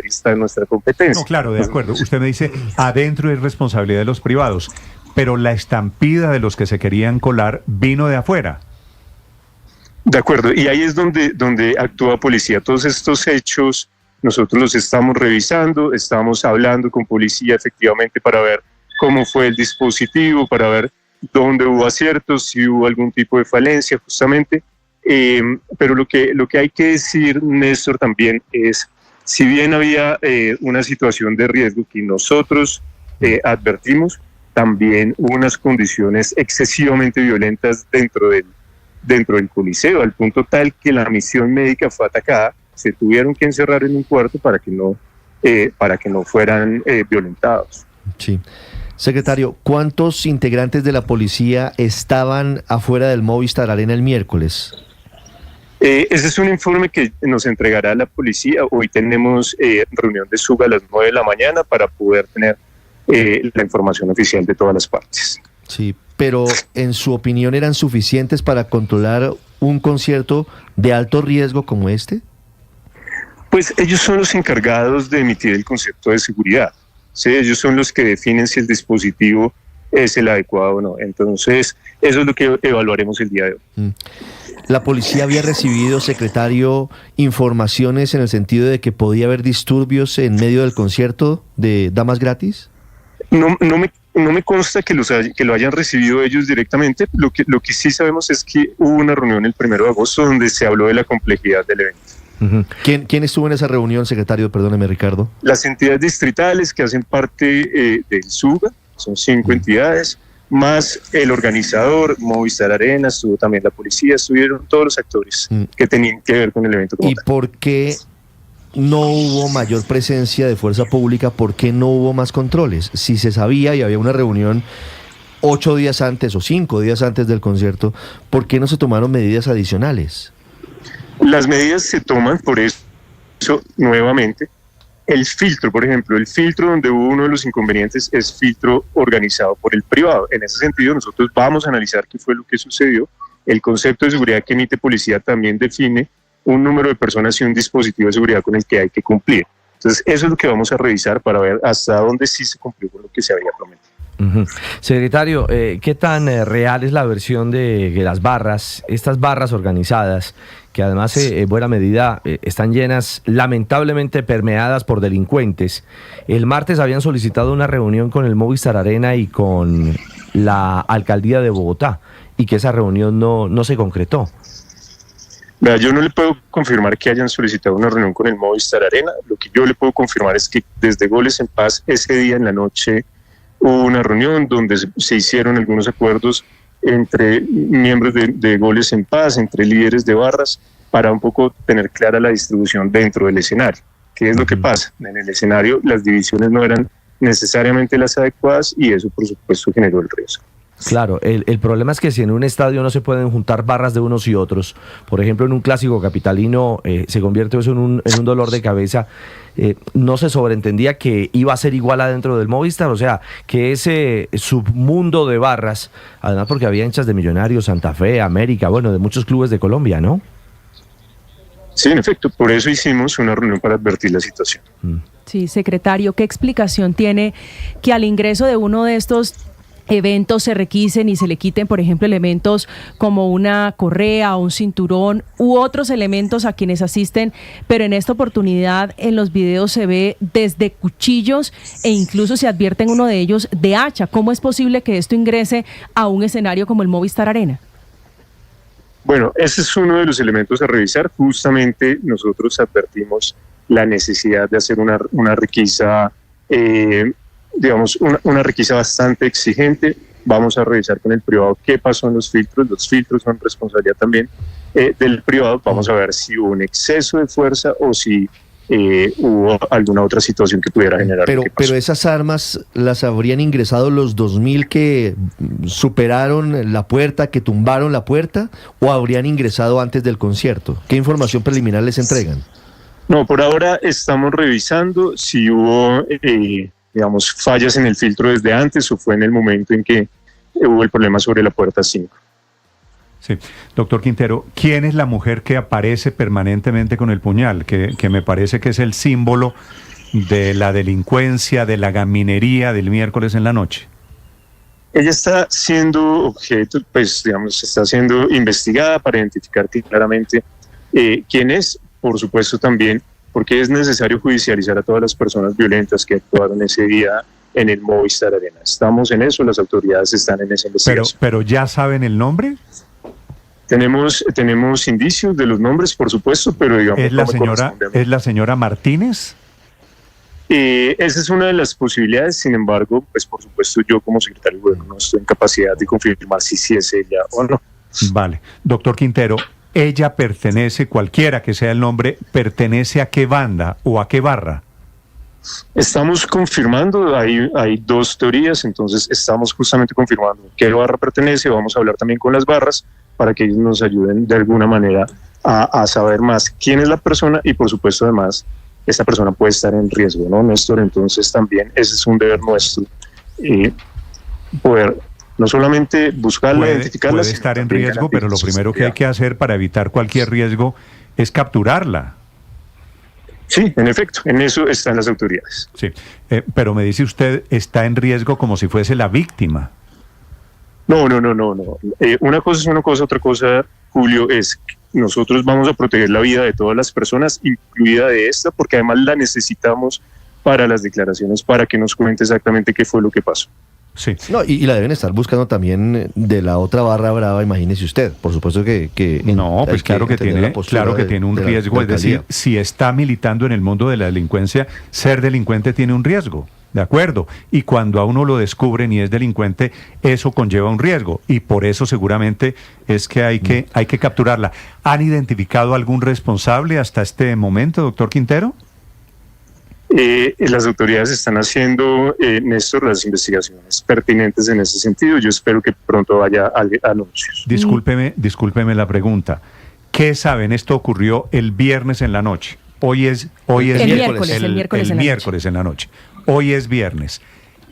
materia está en nuestra competencia. No, claro, de acuerdo. Usted me dice, adentro es responsabilidad de los privados, pero la estampida de los que se querían colar vino de afuera. De acuerdo, y ahí es donde actúa policía. Todos estos hechos nosotros los estamos revisando, estamos hablando con policía efectivamente para ver cómo fue el dispositivo, para ver dónde hubo aciertos, si hubo algún tipo de falencia justamente. Pero lo que hay que decir, Néstor, también es, si bien había una situación de riesgo que nosotros advertimos, también hubo unas condiciones excesivamente violentas dentro del Coliseo, al punto tal que la misión médica fue atacada, se tuvieron que encerrar en un cuarto para que no fueran violentados. Sí. Secretario, ¿cuántos integrantes de la policía estaban afuera del Movistar Arena el miércoles? Ese es un informe que nos entregará la policía. Hoy tenemos reunión de SUGA a las 9 de la mañana para poder tener la información oficial de todas las partes. Sí, pero en su opinión, ¿eran suficientes para controlar un concierto de alto riesgo como este? Pues ellos son los encargados de emitir el concepto de seguridad, ¿sí? Ellos son los que definen si el dispositivo es el adecuado o no. Entonces, eso es lo que evaluaremos el día de hoy. ¿La policía había recibido, secretario, informaciones en el sentido de que podía haber disturbios en medio del concierto de Damas Gratis? No me consta que lo hayan recibido ellos directamente. Lo que sí sabemos es que hubo una reunión el 1 de agosto donde se habló de la complejidad del evento. Uh-huh. ¿Quién estuvo en esa reunión, secretario? Perdóneme, Ricardo. Las entidades distritales que hacen parte del SUGA, son 5 entidades, más el organizador, Movistar Arena, estuvo también la policía, estuvieron todos los actores que tenían que ver con el evento. ¿Y por qué no hubo mayor presencia de fuerza pública? ¿Por qué no hubo más controles? Si se sabía y había una reunión 8 días antes o 5 días antes del concierto, ¿por qué no se tomaron medidas adicionales? Las medidas se toman por eso nuevamente. El filtro, por ejemplo, el filtro donde hubo uno de los inconvenientes es filtro organizado por el privado. En ese sentido, nosotros vamos a analizar qué fue lo que sucedió. El concepto de seguridad que emite policía también define un número de personas y un dispositivo de seguridad con el que hay que cumplir. Entonces, eso es lo que vamos a revisar para ver hasta dónde sí se cumplió con lo que se había prometido. Uh-huh. Secretario, ¿qué tan real es la versión de las barras, estas barras organizadas, que además en buena medida están llenas, lamentablemente permeadas por delincuentes? El martes habían solicitado una reunión con el Movistar Arena y con la alcaldía de Bogotá, y que esa reunión no se concretó. Vea, yo no le puedo confirmar que hayan solicitado una reunión con el Movistar Arena. Lo que yo le puedo confirmar es que desde Goles en Paz, ese día en la noche, hubo una reunión donde se hicieron algunos acuerdos entre miembros de Goles en Paz, entre líderes de barras, para un poco tener clara la distribución dentro del escenario. ¿Qué es lo que pasa? En el escenario las divisiones no eran necesariamente las adecuadas y eso, por supuesto, generó el riesgo. Claro, el problema es que si en un estadio no se pueden juntar barras de unos y otros, por ejemplo en un clásico capitalino se convierte eso en un dolor de cabeza. No se sobreentendía que iba a ser igual adentro del Movistar, o sea, que ese submundo de barras, además porque había hinchas de Millonarios, Santa Fe, América, bueno, de muchos clubes de Colombia, ¿no? Sí, en efecto, por eso hicimos una reunión para advertir la situación. Sí, secretario, ¿qué explicación tiene que al ingreso de uno de estos eventos se requisen y se le quiten, por ejemplo, elementos como una correa o un cinturón u otros elementos a quienes asisten, pero en esta oportunidad en los videos se ve desde cuchillos e incluso se advierte en uno de ellos de hacha? ¿Cómo es posible que esto ingrese a un escenario como el Movistar Arena? Bueno, ese es uno de los elementos a revisar. Justamente nosotros advertimos la necesidad de hacer una requisa una requisa bastante exigente. Vamos a revisar con el privado qué pasó en los filtros. Los filtros son responsabilidad también del privado. Vamos a ver si hubo un exceso de fuerza o si hubo alguna otra situación que pudiera generar. Pero esas armas las habrían ingresado los 2.000 que superaron la puerta, que tumbaron la puerta, o habrían ingresado antes del concierto. ¿Qué información preliminar les entregan? No, por ahora estamos revisando si hubo fallas en el filtro desde antes o fue en el momento en que hubo el problema sobre la puerta 5. Sí, doctor Quintero, ¿quién es la mujer que aparece permanentemente con el puñal? Que me parece que es el símbolo de la delincuencia, de la gaminería del miércoles en la noche? Ella está siendo objeto, pues digamos, está siendo investigada para identificar claramente quién es, por supuesto también, porque es necesario judicializar a todas las personas violentas que actuaron ese día en el Movistar Arena. Estamos en eso, las autoridades están en esa investigación. Pero ¿ya saben el nombre? Tenemos indicios de los nombres, por supuesto, pero digamos... ¿Es la señora Martínez? Esa es una de las posibilidades, sin embargo, pues por supuesto yo como secretario de gobierno no estoy en capacidad de confirmar si es ella o no. Vale. Doctor Quintero, ¿ella pertenece, cualquiera que sea el nombre, pertenece a qué banda o a qué barra? Estamos confirmando, hay dos teorías, entonces estamos justamente confirmando qué barra pertenece. Vamos a hablar también con las barras para que ellos nos ayuden de alguna manera a saber más quién es la persona y por supuesto además esta persona puede estar en riesgo, ¿no, Néstor? Entonces también ese es un deber nuestro, poder no solamente buscarla, identificarla. Puede estar en riesgo, pero lo primero que hay que hacer para evitar cualquier riesgo es capturarla. Sí, en efecto, en eso están las autoridades. Sí, pero me dice usted, está en riesgo como si fuese la víctima. No. Una cosa es una cosa, otra cosa, Julio, es que nosotros vamos a proteger la vida de todas las personas, incluida de esta, porque además la necesitamos para las declaraciones, para que nos cuente exactamente qué fue lo que pasó. Sí. No, y la deben estar buscando también de la otra barra brava, imagínese usted. Por supuesto que no, pues claro que tiene un riesgo. Es decir, si está militando en el mundo de la delincuencia, ser delincuente tiene un riesgo. De acuerdo, y cuando a uno lo descubren y es delincuente, eso conlleva un riesgo, y por eso seguramente es que hay que capturarla. ¿Han identificado algún responsable hasta este momento, doctor Quintero? Las autoridades están haciendo, Néstor, las investigaciones pertinentes en ese sentido. Yo espero que pronto haya anuncios. Discúlpeme la pregunta. ¿Qué saben? Esto ocurrió el viernes en la noche. Hoy es el miércoles en la noche. Hoy es viernes.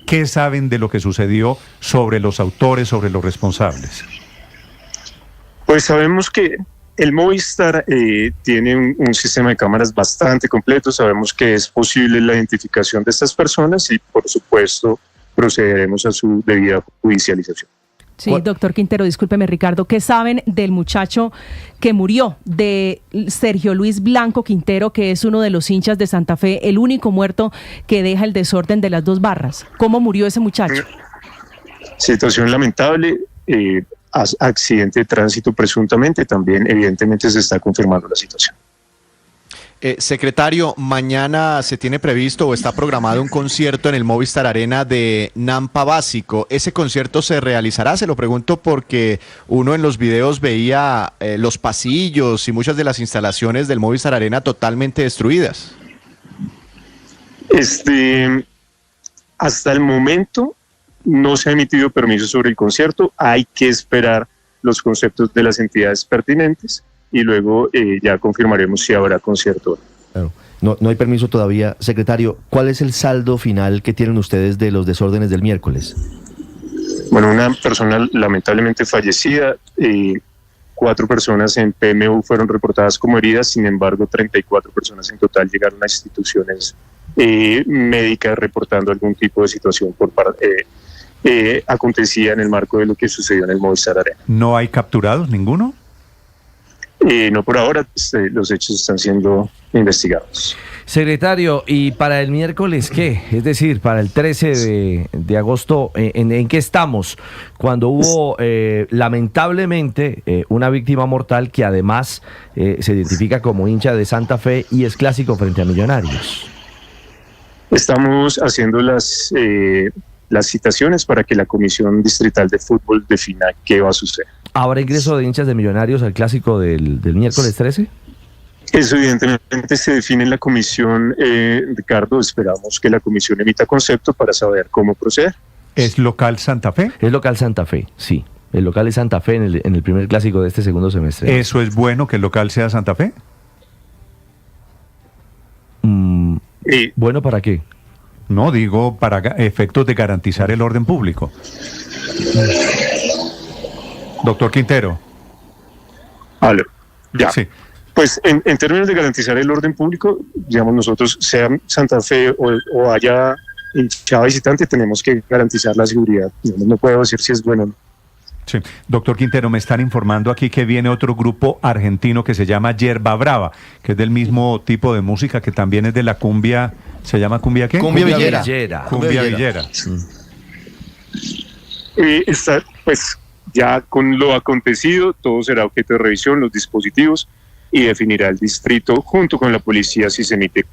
¿Qué saben de lo que sucedió sobre los autores, sobre los responsables? Pues sabemos que el Movistar tiene un sistema de cámaras bastante completo. Sabemos que es posible la identificación de estas personas y, por supuesto, procederemos a su debida judicialización. Sí, doctor Quintero, discúlpeme, Ricardo, ¿qué saben del muchacho que murió, de Sergio Luis Blanco Quintero, que es uno de los hinchas de Santa Fe, el único muerto que deja el desorden de las dos barras? ¿Cómo murió ese muchacho? Situación lamentable, accidente de tránsito presuntamente, también evidentemente se está confirmando la situación. Secretario, mañana se tiene previsto o está programado un concierto en el Movistar Arena de Nampa Básico. ¿Ese concierto se realizará? Se lo pregunto porque uno en los videos veía los pasillos y muchas de las instalaciones del Movistar Arena totalmente destruidas. Hasta el momento no se ha emitido permiso sobre el concierto. Hay que esperar los conceptos de las entidades pertinentes y luego ya confirmaremos si habrá concierto. Claro. No hay permiso todavía. Secretario, ¿cuál es el saldo final que tienen ustedes de los desórdenes del miércoles? Bueno, una persona lamentablemente fallecida, 4 personas en PMU fueron reportadas como heridas, sin embargo 34 personas en total llegaron a instituciones médicas reportando algún tipo de situación acontecía en el marco de lo que sucedió en el Movistar Arena. ¿No hay capturados ninguno? No por ahora, los hechos están siendo investigados. Secretario, ¿y para el miércoles qué? Es decir, para el 13 de agosto, ¿en qué estamos? Cuando hubo lamentablemente una víctima mortal que además se identifica como hincha de Santa Fe y es clásico frente a Millonarios. Estamos haciendo las citaciones para que la Comisión Distrital de Fútbol defina qué va a suceder. ¿Habrá ingreso de hinchas de Millonarios al clásico del miércoles 13? Eso evidentemente se define en la comisión, Ricardo. Esperamos que la comisión emita concepto para saber cómo proceder. ¿Es local Santa Fe? Es local Santa Fe, sí. El local es Santa Fe en el primer clásico de este segundo semestre. ¿Eso es bueno que el local sea Santa Fe? ¿Bueno para qué? No, digo para efectos de garantizar el orden público. Doctor Quintero. Aló, ya. Sí. Pues en términos de garantizar el orden público, digamos, nosotros, sea Santa Fe o haya hinchada visitante, tenemos que garantizar la seguridad. Digamos, no puedo decir si es bueno o no. Sí. Doctor Quintero, me están informando aquí que viene otro grupo argentino que se llama Yerba Brava, que es del mismo tipo de música, que también es de la cumbia. ¿Se llama cumbia qué? Cumbia villera. Cumbia villera. Está, pues ya con lo acontecido, todo será objeto de revisión, los dispositivos, y definirá el distrito junto con la policía si se emite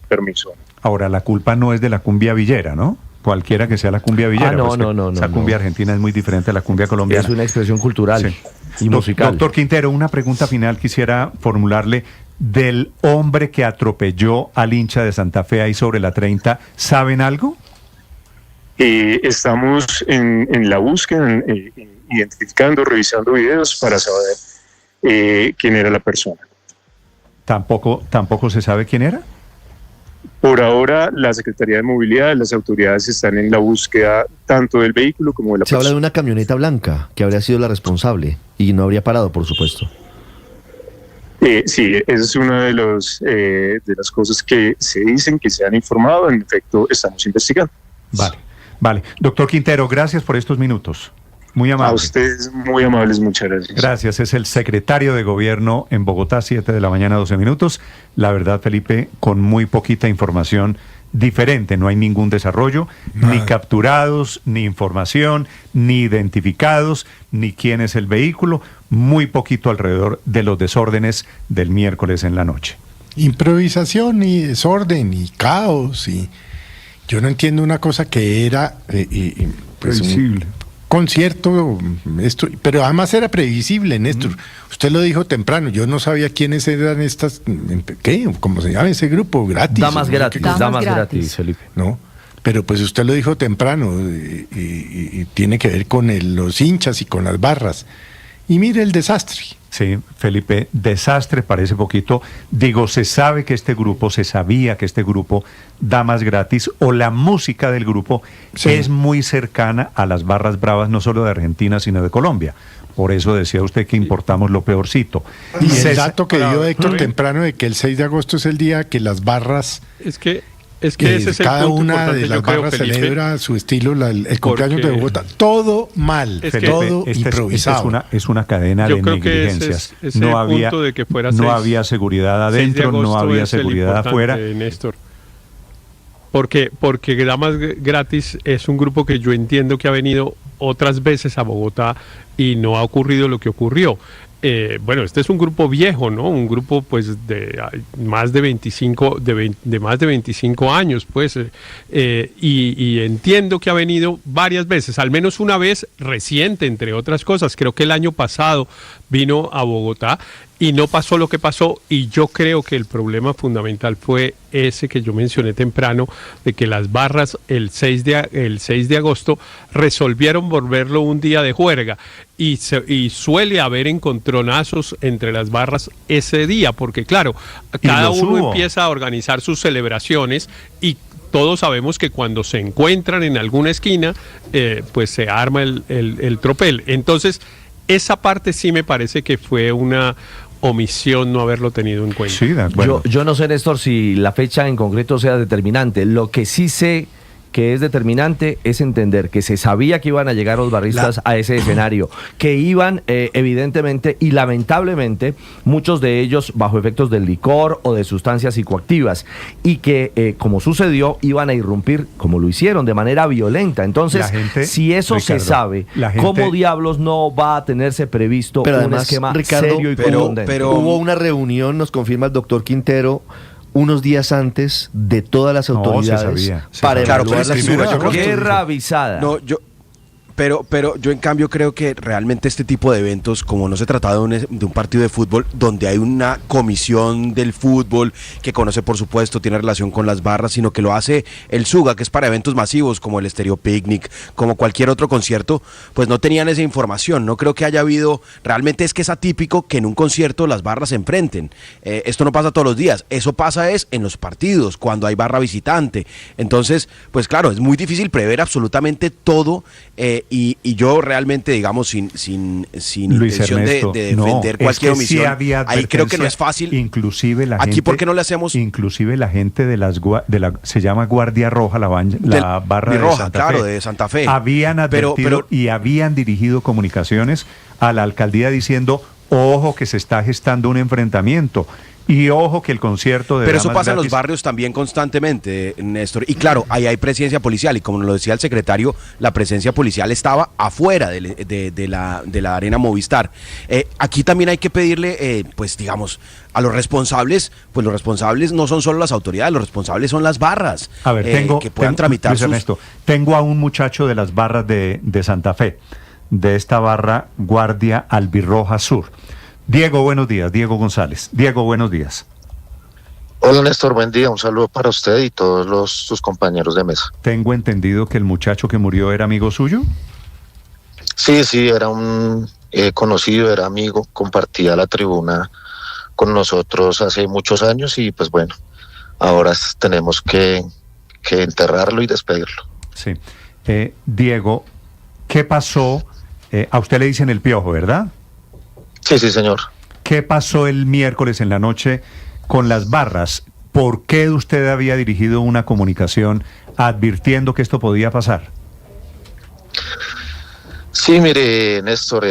permiso. Ahora, la culpa no es de la cumbia villera, ¿no? Cualquiera que sea la cumbia villera. No. Esa cumbia argentina es muy diferente a la cumbia colombiana. Es una expresión cultural y musical. Doctor Quintero, una pregunta final quisiera formularle. Del hombre que atropelló al hincha de Santa Fe ahí sobre la 30, ¿saben algo? Estamos en la búsqueda, identificando, revisando videos para saber quién era la persona. ¿Tampoco se sabe quién era? Por ahora, la Secretaría de Movilidad, las autoridades están en la búsqueda tanto del vehículo como de la persona. Se habla de una camioneta blanca que habría sido la responsable y no habría parado, por supuesto. Sí, esa es una de las cosas que se dicen, que se han informado. En efecto, estamos investigando. Vale. Doctor Quintero, gracias por estos minutos. Muy amable. A ustedes, muy amables, muchas gracias. Gracias, es el secretario de Gobierno en Bogotá, 7 de la mañana, 12 minutos. La verdad, Felipe, con muy poquita información diferente, no hay ningún desarrollo, ni capturados, ni información, ni identificados, ni quién es el vehículo, muy poquito alrededor de los desórdenes del miércoles en la noche. Improvisación y desorden y caos, y yo no entiendo una cosa que era pues un concierto, pero además era previsible, Néstor. Usted lo dijo temprano, yo no sabía quiénes eran estas, ¿qué? ¿Cómo se llama ese grupo? Gratis. Damas gratis, Felipe. No, pero pues usted lo dijo temprano, y tiene que ver con los hinchas y con las barras. Y mire el desastre. Sí, Felipe, desastre parece poquito. Digo, se sabía que este grupo, Damas Gratis, o la música del grupo, es muy cercana a las barras bravas, no solo de Argentina, sino de Colombia. Por eso decía usted que importamos lo peorcito. Y el dato que dio Héctor temprano de que el 6 de agosto es el día que las barras... Es que ese es cada el punto una de las barras celebra a su estilo el cumpleaños de Bogotá. Todo mal, todo improvisado. Es una cadena de negligencias. No había seguridad adentro, no había seguridad afuera. Néstor. Porque Damas Gratis es un grupo que yo entiendo que ha venido otras veces a Bogotá y no ha ocurrido lo que ocurrió. Bueno, este es un grupo viejo, ¿no? Un grupo pues de más de 25 años, pues, y entiendo que ha venido varias veces, al menos una vez reciente, entre otras cosas. Creo que el año pasado vino a Bogotá y no pasó lo que pasó, y yo creo que el problema fundamental fue ese que yo mencioné temprano, de que las barras el 6 de agosto resolvieron volverlo un día de juerga, y suele haber encontronazos entre las barras ese día, porque claro, cada uno empieza a organizar sus celebraciones, y todos sabemos que cuando se encuentran en alguna esquina, pues se arma el tropel. Entonces, esa parte sí me parece que fue una omisión no haberlo tenido en cuenta. Sí, de acuerdo. Yo no sé, Néstor, si la fecha en concreto sea determinante. Lo que sí sé que es determinante es entender que se sabía que iban a llegar los barristas a ese escenario, que iban evidentemente y lamentablemente muchos de ellos bajo efectos del licor o de sustancias psicoactivas, y que como sucedió iban a irrumpir como lo hicieron de manera violenta. Entonces, si eso, Ricardo, se sabe, ¿cómo diablos no va a tenerse previsto un esquema serio y contundente? Pero hubo una reunión, nos confirma el doctor Quintero, unos días antes de todas las autoridades para evaluar la situación. Guerra avisada. No, Pero yo en cambio creo que realmente este tipo de eventos, como no se trataba de un partido de fútbol, donde hay una comisión del fútbol que conoce, por supuesto, tiene relación con las barras, sino que lo hace el SUGA, que es para eventos masivos como el Estéreo Picnic, como cualquier otro concierto, pues no tenían esa información. No creo que haya habido, realmente es que es atípico que en un concierto las barras se enfrenten. Esto no pasa todos los días, eso pasa en los partidos, cuando hay barra visitante. Entonces, pues claro, es muy difícil prever absolutamente todo, y yo realmente, digamos, sin Luis intención Ernesto, de defender cualquier omisión, sí había ahí creo que no es fácil. Inclusive la aquí, gente, ¿por qué no le hacemos? Inclusive la gente se llama Guardia Roja, la barra de Roja, Santa claro, Fe. de Santa Fe. Habían advertido y habían dirigido comunicaciones a la alcaldía diciendo, ojo que se está gestando un enfrentamiento. Y ojo que el concierto de... Pero eso pasa en los barrios también constantemente, Néstor. Y claro, ahí hay presencia policial. Y como nos lo decía el secretario, la presencia policial estaba afuera de la arena Movistar. Aquí también hay que pedirle, pues digamos, a los responsables, pues los responsables no son solo las autoridades, los responsables son las barras. A ver, que puedan tramitar Luis Ernesto, tengo a un muchacho de las barras de Santa Fe, de esta barra Guardia Albirroja Sur. Diego, buenos días. Diego González. Diego, buenos días. Hola Néstor, buen día. Un saludo para usted y todos sus compañeros de mesa. Tengo entendido que el muchacho que murió era amigo suyo. Sí, era un conocido, era amigo, compartía la tribuna con nosotros hace muchos años y pues bueno, ahora tenemos que enterrarlo y despedirlo. Sí. Diego, ¿qué pasó? A usted le dicen el Piojo, ¿verdad? Sí, señor. ¿Qué pasó el miércoles en la noche con las barras? ¿Por qué usted había dirigido una comunicación advirtiendo que esto podía pasar? Sí, mire, Néstor,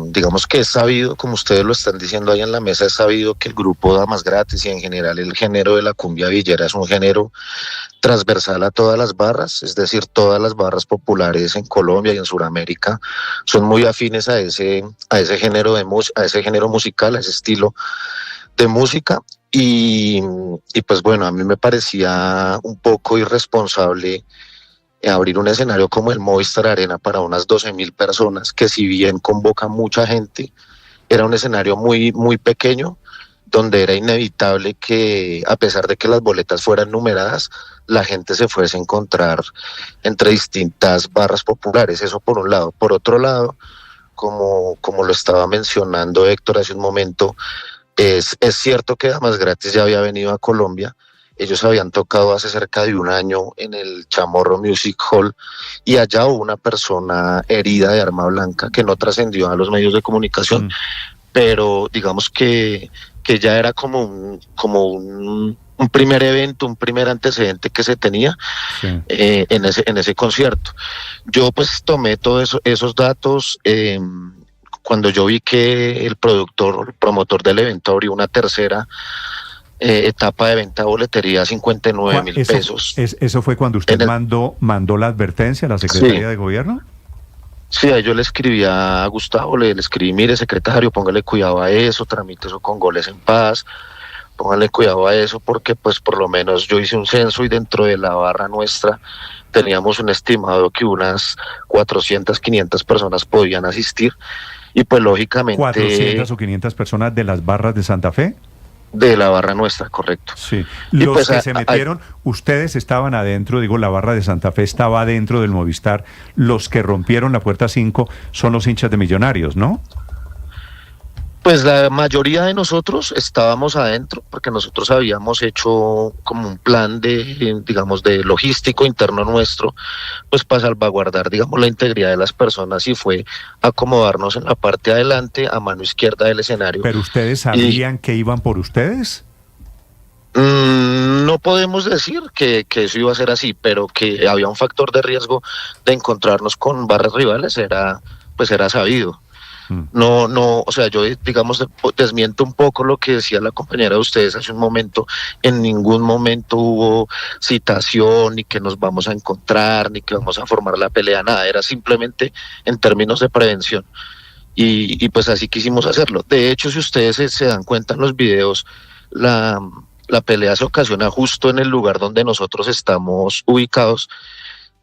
digamos que es sabido, como ustedes lo están diciendo ahí en la mesa, es sabido que el grupo Damas Gratis y en general el género de la cumbia villera es un género transversal a todas las barras, es decir, todas las barras populares en Colombia y en Sudamérica son muy afines a ese género a ese género musical, a ese estilo de música y pues bueno, a mí me parecía un poco irresponsable abrir un escenario como el Movistar Arena para unas 12.000 personas, que si bien convoca mucha gente, era un escenario muy, muy pequeño, donde era inevitable que, a pesar de que las boletas fueran numeradas, la gente se fuese a encontrar entre distintas barras populares, eso por un lado. Por otro lado, como lo estaba mencionando Héctor hace un momento, es cierto que Damas Gratis ya había venido a Colombia. Ellos habían tocado hace cerca de un año en el Chamorro Music Hall y allá hubo una persona herida de arma blanca que no trascendió a los medios de comunicación, pero digamos que ya era como un primer evento, un primer antecedente que se tenía en ese concierto. Yo pues tomé todos esos datos cuando yo vi que el promotor del evento abrió una tercera etapa de venta de boletería, 59.000 pesos. ¿Eso fue cuando usted mandó la advertencia a la Secretaría de Gobierno? Sí, yo le escribí a Gustavo, le escribí, mire secretario, póngale cuidado a eso, tramite eso con Goles en Paz, póngale cuidado a eso porque pues por lo menos yo hice un censo y dentro de la barra nuestra teníamos un estimado que unas 400, 500 personas podían asistir y pues lógicamente... ¿400 o 500 personas de las barras de Santa Fe? De la barra nuestra, correcto. Sí. Los pues, que se metieron, ustedes estaban adentro, digo, la barra de Santa Fe estaba adentro del Movistar. Los que rompieron la puerta 5 son los hinchas de Millonarios, ¿no? Pues la mayoría de nosotros estábamos adentro porque nosotros habíamos hecho como un plan de logístico interno nuestro, pues para salvaguardar, digamos, la integridad de las personas y fue acomodarnos en la parte de adelante, a mano izquierda del escenario. ¿Pero ustedes sabían que iban por ustedes? No podemos decir que eso iba a ser así, pero que había un factor de riesgo de encontrarnos con barras rivales era sabido. No, o sea, yo digamos desmiento un poco lo que decía la compañera de ustedes hace un momento. En ningún momento hubo citación, ni que nos vamos a encontrar, ni que vamos a formar la pelea, nada, era simplemente en términos de prevención. Y pues así quisimos hacerlo. De hecho, si ustedes se dan cuenta en los videos, la pelea se ocasiona justo en el lugar donde nosotros estamos ubicados.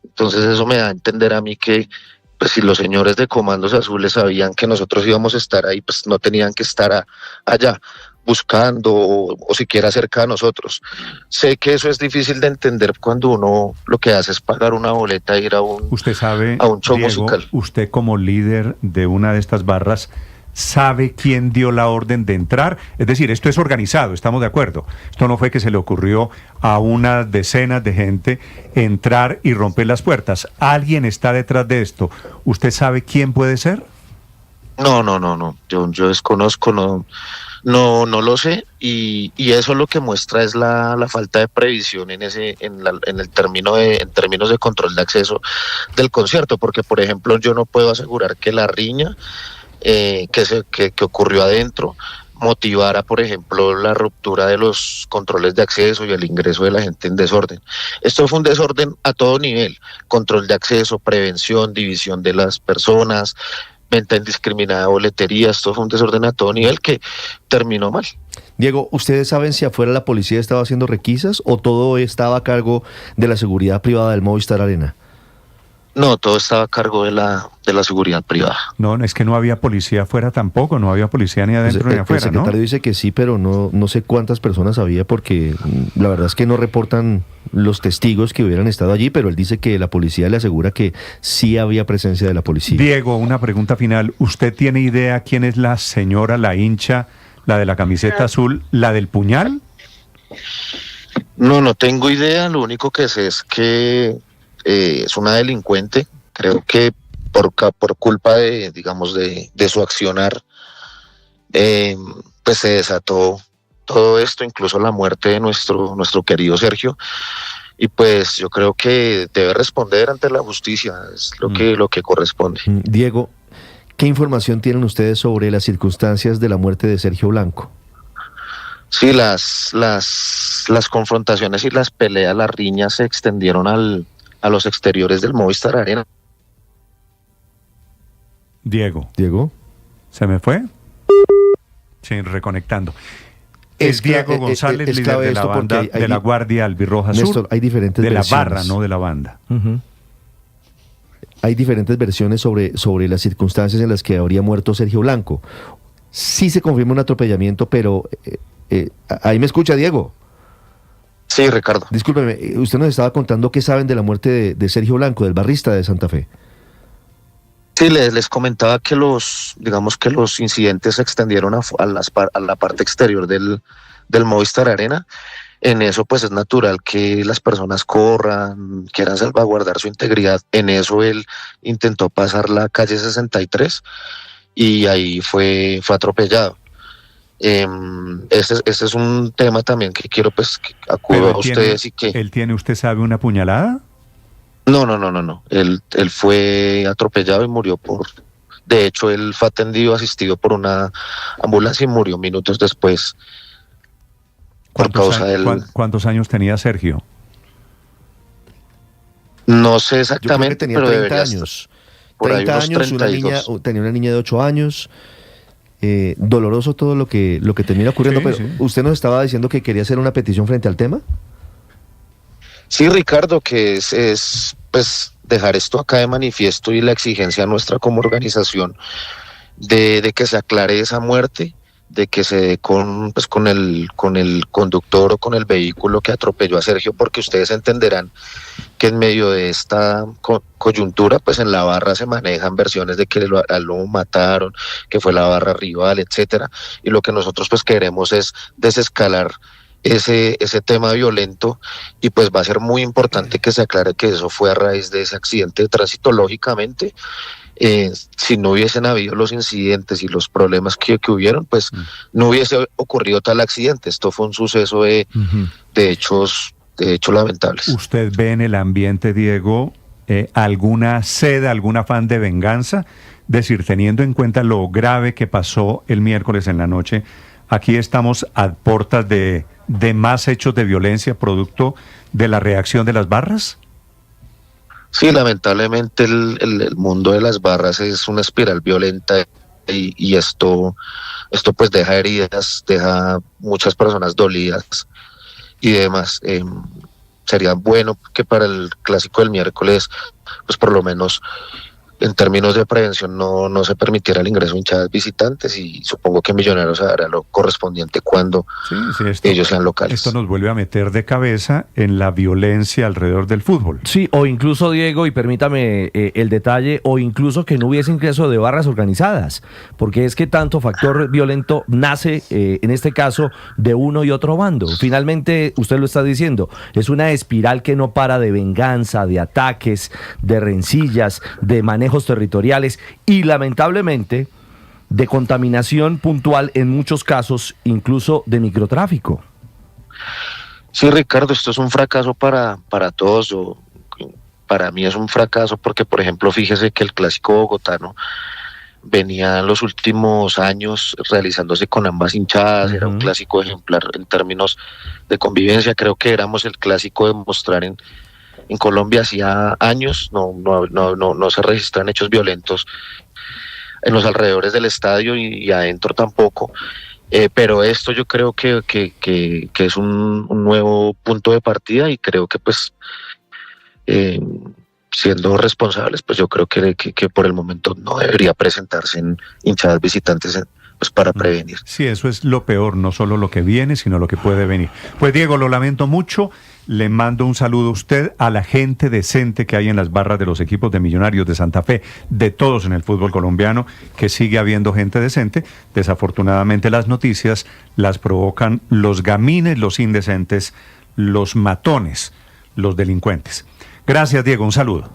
Entonces eso me da a entender a mí que pues si los señores de Comandos Azules sabían que nosotros íbamos a estar ahí, pues no tenían que estar allá buscando o siquiera cerca de nosotros. Sé que eso es difícil de entender cuando uno lo que hace es pagar una boleta e ir a un, usted sabe, a un show Diego, musical. Usted como líder de una de estas barras ¿Sabe quién dio la orden de entrar? Es decir, esto es organizado, estamos de acuerdo. Esto no fue que se le ocurrió a unas decenas de gente entrar y romper las puertas. ¿Alguien está detrás de esto? ¿Usted sabe quién puede ser? No. Yo desconozco, no lo sé, y eso lo que muestra es la falta de previsión en términos de control de acceso del concierto, porque por ejemplo yo no puedo asegurar que la riña que ocurrió adentro motivara, por ejemplo, la ruptura de los controles de acceso y el ingreso de la gente en desorden. Esto fue un desorden a todo nivel: control de acceso, prevención, división de las personas, venta indiscriminada de boletería. Esto fue un desorden a todo nivel que terminó mal. Diego, ¿ustedes saben si afuera la policía estaba haciendo requisas o todo estaba a cargo de la seguridad privada del Movistar Arena? No, todo estaba a cargo de la seguridad privada. No, es que no había policía afuera tampoco, no había policía ni adentro ni afuera, ¿no? El secretario dice que sí, pero no sé cuántas personas había, porque la verdad es que no reportan los testigos que hubieran estado allí, pero él dice que la policía le asegura que sí había presencia de la policía. Diego, una pregunta final. ¿Usted tiene idea quién es la señora, la hincha, la de la camiseta azul, la del puñal? No tengo idea. Lo único que sé es que es una delincuente. Creo que por culpa de su accionar, pues se desató todo esto, incluso la muerte de nuestro querido Sergio, y pues yo creo que debe responder ante la justicia, es lo que corresponde. Diego, ¿qué información tienen ustedes sobre las circunstancias de la muerte de Sergio Blanco? Sí, las confrontaciones y las peleas, las riñas se extendieron a los exteriores del Movistar Arena. Diego, ¿se me fue? Sí, reconectando. Es Diego González, líder de la banda, de la Guardia Albirroja Sur. Néstor, hay diferentes versiones. De la barra, no de la banda. Uh-huh. Hay diferentes versiones sobre las circunstancias en las que habría muerto Sergio Blanco. Sí se confirma un atropellamiento, pero ¿ahí me escucha, Diego? Sí, Ricardo. Discúlpeme, usted nos estaba contando qué saben de la muerte de Sergio Blanco, del barrista de Santa Fe. Sí, les comentaba que los incidentes se extendieron a la parte exterior del Movistar Arena. En eso pues es natural que las personas corran, quieran salvaguardar su integridad. En eso él intentó pasar la calle 63 y ahí fue atropellado. Este es un tema también que quiero pues que acudo a ustedes. ¿Él tiene, usted sabe, una puñalada? No. Él fue atropellado y murió de hecho, él fue asistido por una ambulancia y murió minutos después por causa del... ¿Cuántos años tenía Sergio? No sé exactamente, pero 30 años. Por 30 ahí unos 32. Tenía una niña de 8 años. Doloroso todo lo que termina ocurriendo, sí, pero sí. ¿Usted nos estaba diciendo que quería hacer una petición frente al tema? Sí, Ricardo, que es pues dejar esto acá de manifiesto y la exigencia nuestra como organización de que se aclare esa muerte, de que se dé con el conductor o con el vehículo que atropelló a Sergio, porque ustedes entenderán que en medio de esta coyuntura, pues en la barra se manejan versiones de que lo mataron, que fue la barra rival, etcétera, y lo que nosotros pues queremos es desescalar ese tema violento, y pues va a ser muy importante que se aclare que eso fue a raíz de ese accidente de tránsito. Lógicamente, si no hubiesen habido los incidentes y los problemas que hubieron, pues no hubiese ocurrido tal accidente. Esto fue un suceso de hechos lamentables. ¿Usted ve en el ambiente, Diego, alguna sed, algún afán de venganza? Es decir, teniendo en cuenta lo grave que pasó el miércoles en la noche, aquí estamos a puertas de más hechos de violencia producto de la reacción de las barras. Sí, lamentablemente el mundo de las barras es una espiral violenta y esto pues deja heridas, deja muchas personas dolidas y demás. Sería bueno que para el clásico del miércoles pues por lo menos en términos de prevención no se permitiera el ingreso de hinchadas visitantes, y supongo que Millonarios hará lo correspondiente cuando ellos sean locales. Esto nos vuelve a meter de cabeza en la violencia alrededor del fútbol. Sí, o incluso, Diego, y permítame el detalle, o incluso que no hubiese ingreso de barras organizadas, porque es que tanto factor violento nace, en este caso, de uno y otro bando. Finalmente, usted lo está diciendo, es una espiral que no para de venganza, de ataques, de rencillas, de manejos territoriales y lamentablemente de contaminación puntual en muchos casos, incluso de microtráfico. Sí, Ricardo, esto es un fracaso para todos. Para mí es un fracaso porque, por ejemplo, fíjese que el clásico bogotano venía en los últimos años realizándose con ambas hinchadas. Era un clásico ejemplar en términos de convivencia. Creo que éramos el clásico de mostrar en Colombia hacía años. No se registran hechos violentos en los alrededores del estadio y adentro tampoco. Pero esto yo creo que es un nuevo punto de partida, y creo que pues siendo responsables, pues yo creo que por el momento no debería presentarse en hinchadas visitantes pues para prevenir. Sí, eso es lo peor, no solo lo que viene, sino lo que puede venir. Pues Diego, lo lamento mucho, le mando un saludo a usted, a la gente decente que hay en las barras de los equipos de Millonarios, de Santa Fe, de todos en el fútbol colombiano, que sigue habiendo gente decente. Desafortunadamente las noticias las provocan los gamines, los indecentes, los matones, los delincuentes. Gracias, Diego, un saludo.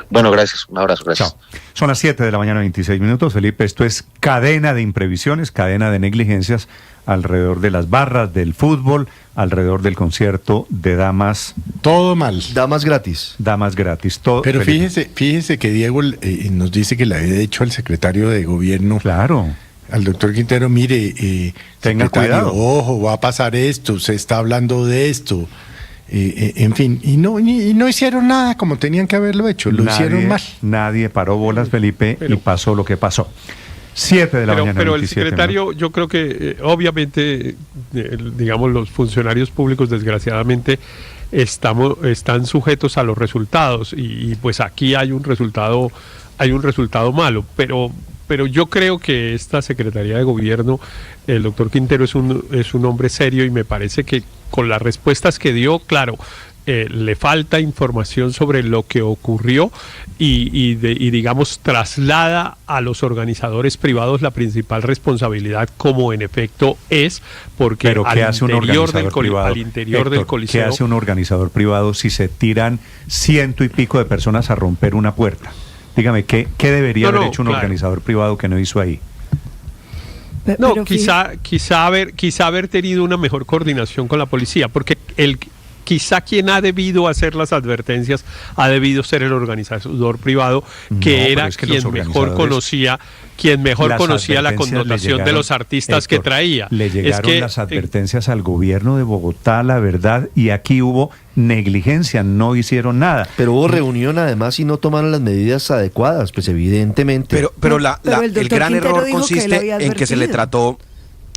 Bueno, gracias, un abrazo, gracias. Chao. Son las 7 de la mañana, 26 minutos, Felipe. Esto es cadena de imprevisiones, cadena de negligencias alrededor de las barras, del fútbol, alrededor del concierto de damas. Todo mal. Damas gratis. Damas gratis, todo. Pero Felipe, fíjese que Diego nos dice que le había dicho al secretario de gobierno. Claro. Al doctor Quintero, mire, tenga cuidado. Ojo, va a pasar esto, se está hablando de esto. En fin, y no hicieron nada como tenían que haberlo hecho, hicieron mal. Nadie paró bolas, Felipe, y pasó lo que pasó. 7 de la mañana. Pero el secretario, yo creo que obviamente, digamos, los funcionarios públicos desgraciadamente están sujetos a los resultados, y pues aquí hay un resultado malo, pero yo creo que esta Secretaría de Gobierno, el doctor Quintero es un hombre serio, y me parece que con las respuestas que dio, claro, le falta información sobre lo que ocurrió y digamos traslada a los organizadores privados la principal responsabilidad, como en efecto es, porque pero al interior del Coliseo. ¿Qué hace un organizador privado si se tiran 100 y pico de personas a romper una puerta? Dígame, ¿qué debería haber hecho un organizador privado que no hizo ahí? No, quizá haber tenido una mejor coordinación con la policía, porque quizá quien ha debido hacer las advertencias ha debido ser el organizador privado, que era quien mejor conocía la connotación de los artistas, Héctor, que traía. Le llegaron las advertencias al gobierno de Bogotá, la verdad, y aquí hubo negligencia, no hicieron nada. Pero hubo reunión además y no tomaron las medidas adecuadas, pues evidentemente. Pero el gran error consiste en que se le trató.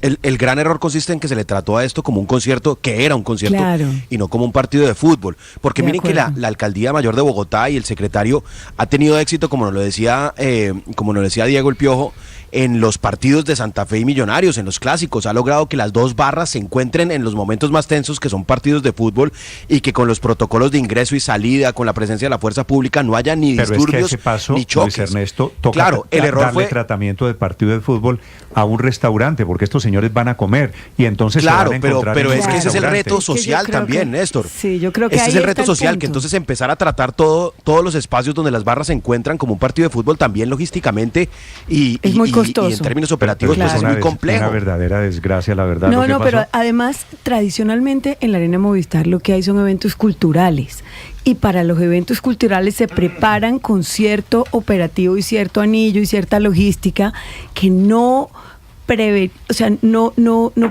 El gran error consiste en que se le trató a esto como un concierto, que era un concierto, claro, y no como un partido de fútbol. Porque miren que la Alcaldía Mayor de Bogotá y el secretario ha tenido éxito, como nos lo decía Diego el Piojo, en los partidos de Santa Fe y Millonarios, en los clásicos. Ha logrado que las dos barras se encuentren en los momentos más tensos, que son partidos de fútbol, y que con los protocolos de ingreso y salida, con la presencia de la fuerza pública, no haya ni disturbios, ese paso, ni choques. Luis Ernesto, toca claro, el error darle tratamiento de partido de fútbol a un restaurante, porque estos señores van a comer y entonces claro, se van a encontrar pero es que ese es el reto social también, Néstor. Sí, yo creo que ese ahí es el reto social, punto. que entonces empezar a tratar todos los espacios donde las barras se encuentran como un partido de fútbol también logísticamente y muy costoso. Y en términos operativos pues es muy complejo. Una verdadera desgracia, la verdad. No, pero además tradicionalmente en la Arena Movistar lo que hay son eventos culturales. Y para los eventos culturales se preparan con cierto operativo y cierto anillo y cierta logística que no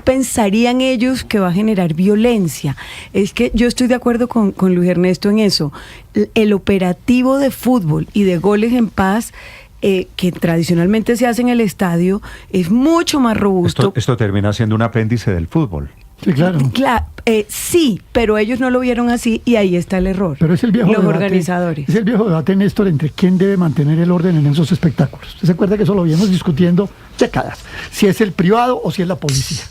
pensarían ellos que va a generar violencia. Es que yo estoy de acuerdo con Luis Ernesto en eso. El operativo de fútbol y de goles en paz que tradicionalmente se hace en el estadio es mucho más robusto. Esto termina siendo un apéndice del fútbol. Sí, claro. Sí, pero ellos no lo vieron así y ahí está el error. Pero es el viejo Los debate, organizadores. Es el viejo debate, Néstor, entre quién debe mantener el orden en esos espectáculos. ¿Usted se acuerda que eso lo vienes discutiendo décadas? Si es el privado o si es la policía.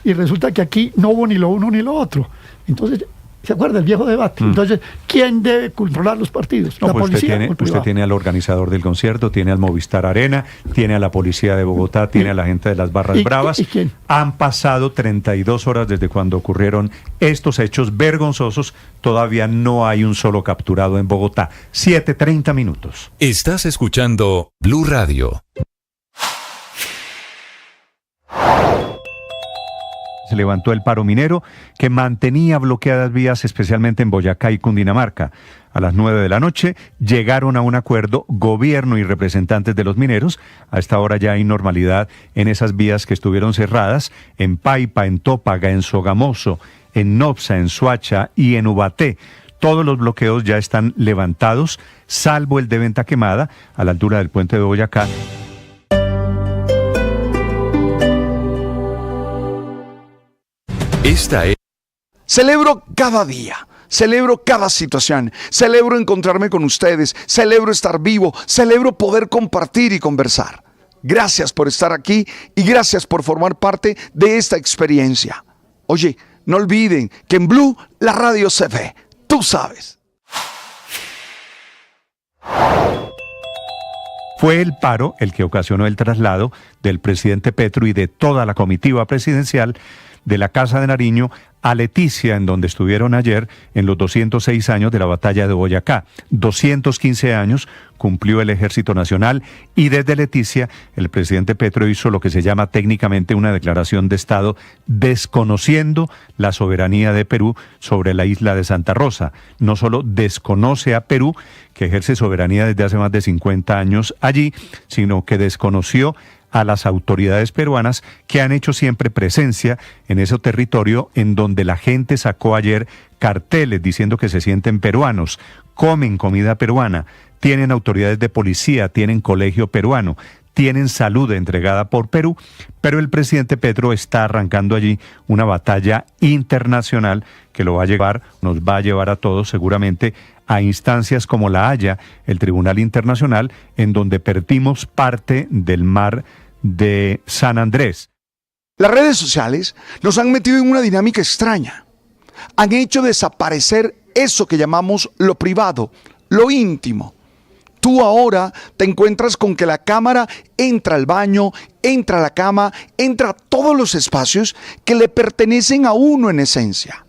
Y resulta que aquí no hubo ni lo uno ni lo otro. Entonces, ¿se acuerda el viejo debate? Entonces, ¿quién debe controlar los partidos? No, ¿La pues policía o el privado? usted tiene al organizador del concierto, tiene al Movistar Arena, tiene a la policía de Bogotá, tiene a la gente de las Barras Bravas. ¿Y quién? Han pasado 32 horas desde cuando ocurrieron estos hechos vergonzosos. Todavía no hay un solo capturado en Bogotá. 7:30 minutos. Estás escuchando Blue Radio. Se levantó el paro minero que mantenía bloqueadas vías, especialmente en Boyacá y Cundinamarca. A las 9 de la noche llegaron a un acuerdo gobierno y representantes de los mineros. A esta hora ya hay normalidad en esas vías que estuvieron cerradas, en Paipa, en Tópaga, en Sogamoso, en Nopsa, en Soacha y en Ubaté. Todos los bloqueos ya están levantados, salvo el de Venta Quemada, a la altura del puente de Boyacá. Esta es... Celebro cada día, celebro cada situación, celebro encontrarme con ustedes, celebro estar vivo, celebro poder compartir y conversar. Gracias por estar aquí y gracias por formar parte de esta experiencia. Oye, no olviden que en Blue la radio se ve, tú sabes. Fue el paro el que ocasionó el traslado del presidente Petro y de toda la comitiva presidencial de la Casa de Nariño a Leticia, en donde estuvieron ayer en los 206 años de la batalla de Boyacá. 215 años cumplió el Ejército Nacional y desde Leticia el presidente Petro hizo lo que se llama técnicamente una declaración de Estado, desconociendo la soberanía de Perú sobre la isla de Santa Rosa. No solo desconoce a Perú, que ejerce soberanía desde hace más de 50 años allí, sino que desconoció a las autoridades peruanas que han hecho siempre presencia en ese territorio en donde la gente sacó ayer carteles diciendo que se sienten peruanos, comen comida peruana, tienen autoridades de policía, tienen colegio peruano, tienen salud entregada por Perú, pero el presidente Petro está arrancando allí una batalla internacional que nos va a llevar a todos seguramente a instancias como La Haya, el Tribunal Internacional, en donde perdimos parte del mar de San Andrés. Las redes sociales nos han metido en una dinámica extraña. Han hecho desaparecer eso que llamamos lo privado, lo íntimo. Tú ahora te encuentras con que la cámara entra al baño, entra a la cama, entra a todos los espacios que le pertenecen a uno en esencia.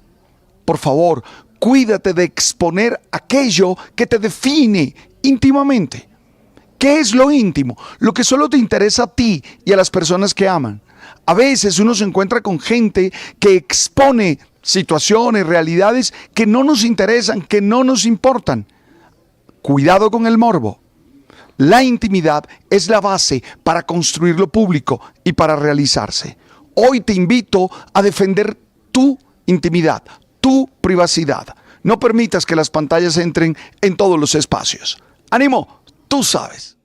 Por favor, cuídate de exponer aquello que te define íntimamente. ¿Qué es lo íntimo? Lo que solo te interesa a ti y a las personas que aman. A veces uno se encuentra con gente que expone situaciones, realidades que no nos interesan, que no nos importan. Cuidado con el morbo. La intimidad es la base para construir lo público y para realizarse. Hoy te invito a defender tu intimidad, tu privacidad. No permitas que las pantallas entren en todos los espacios. ¡Ánimo! Tú sabes.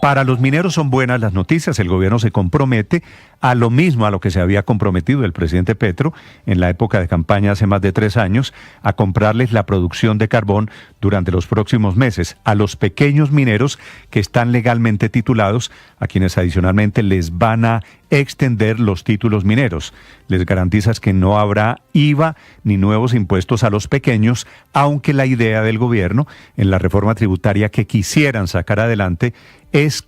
Para los mineros son buenas las noticias. El gobierno se compromete a lo mismo a lo que se había comprometido el presidente Petro en la época de campaña hace más de 3 años, a comprarles la producción de carbón durante los próximos meses a los pequeños mineros que están legalmente titulados, a quienes adicionalmente les van a extender los títulos mineros. Les garantizas que no habrá IVA ni nuevos impuestos a los pequeños, aunque la idea del gobierno en la reforma tributaria que quisieran sacar adelante es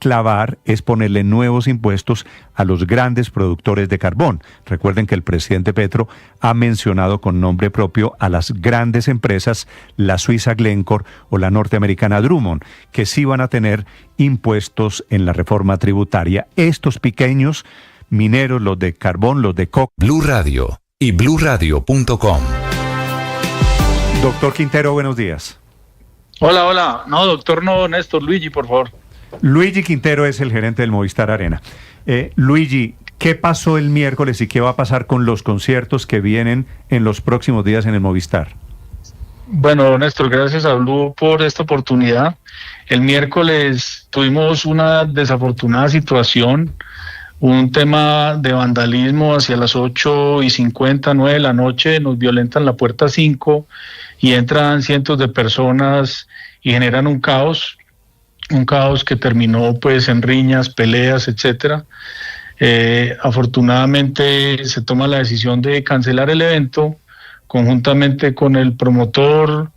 ponerle nuevos impuestos a los grandes productores de carbón. Recuerden que el presidente Petro ha mencionado con nombre propio a las grandes empresas, la suiza Glencore o la norteamericana Drummond, que sí van a tener impuestos en la reforma tributaria. Estos pequeños mineros, los de carbón, los de coque. Blue Radio y bluradio.com. Doctor Quintero, buenos días. Hola. No, doctor, no, Néstor, Luigi, por favor. Luigi Quintero es el gerente del Movistar Arena. Luigi, ¿qué pasó el miércoles y qué va a pasar con los conciertos que vienen en los próximos días en el Movistar? Bueno, Néstor, gracias a Blue por esta oportunidad. El miércoles tuvimos una desafortunada situación. un tema de vandalismo hacia las 8:50, 9 de la noche, nos violentan la puerta 5 y entran cientos de personas y generan un caos que terminó pues en riñas, peleas, etcétera. Afortunadamente se toma la decisión de cancelar el evento conjuntamente con el promotor,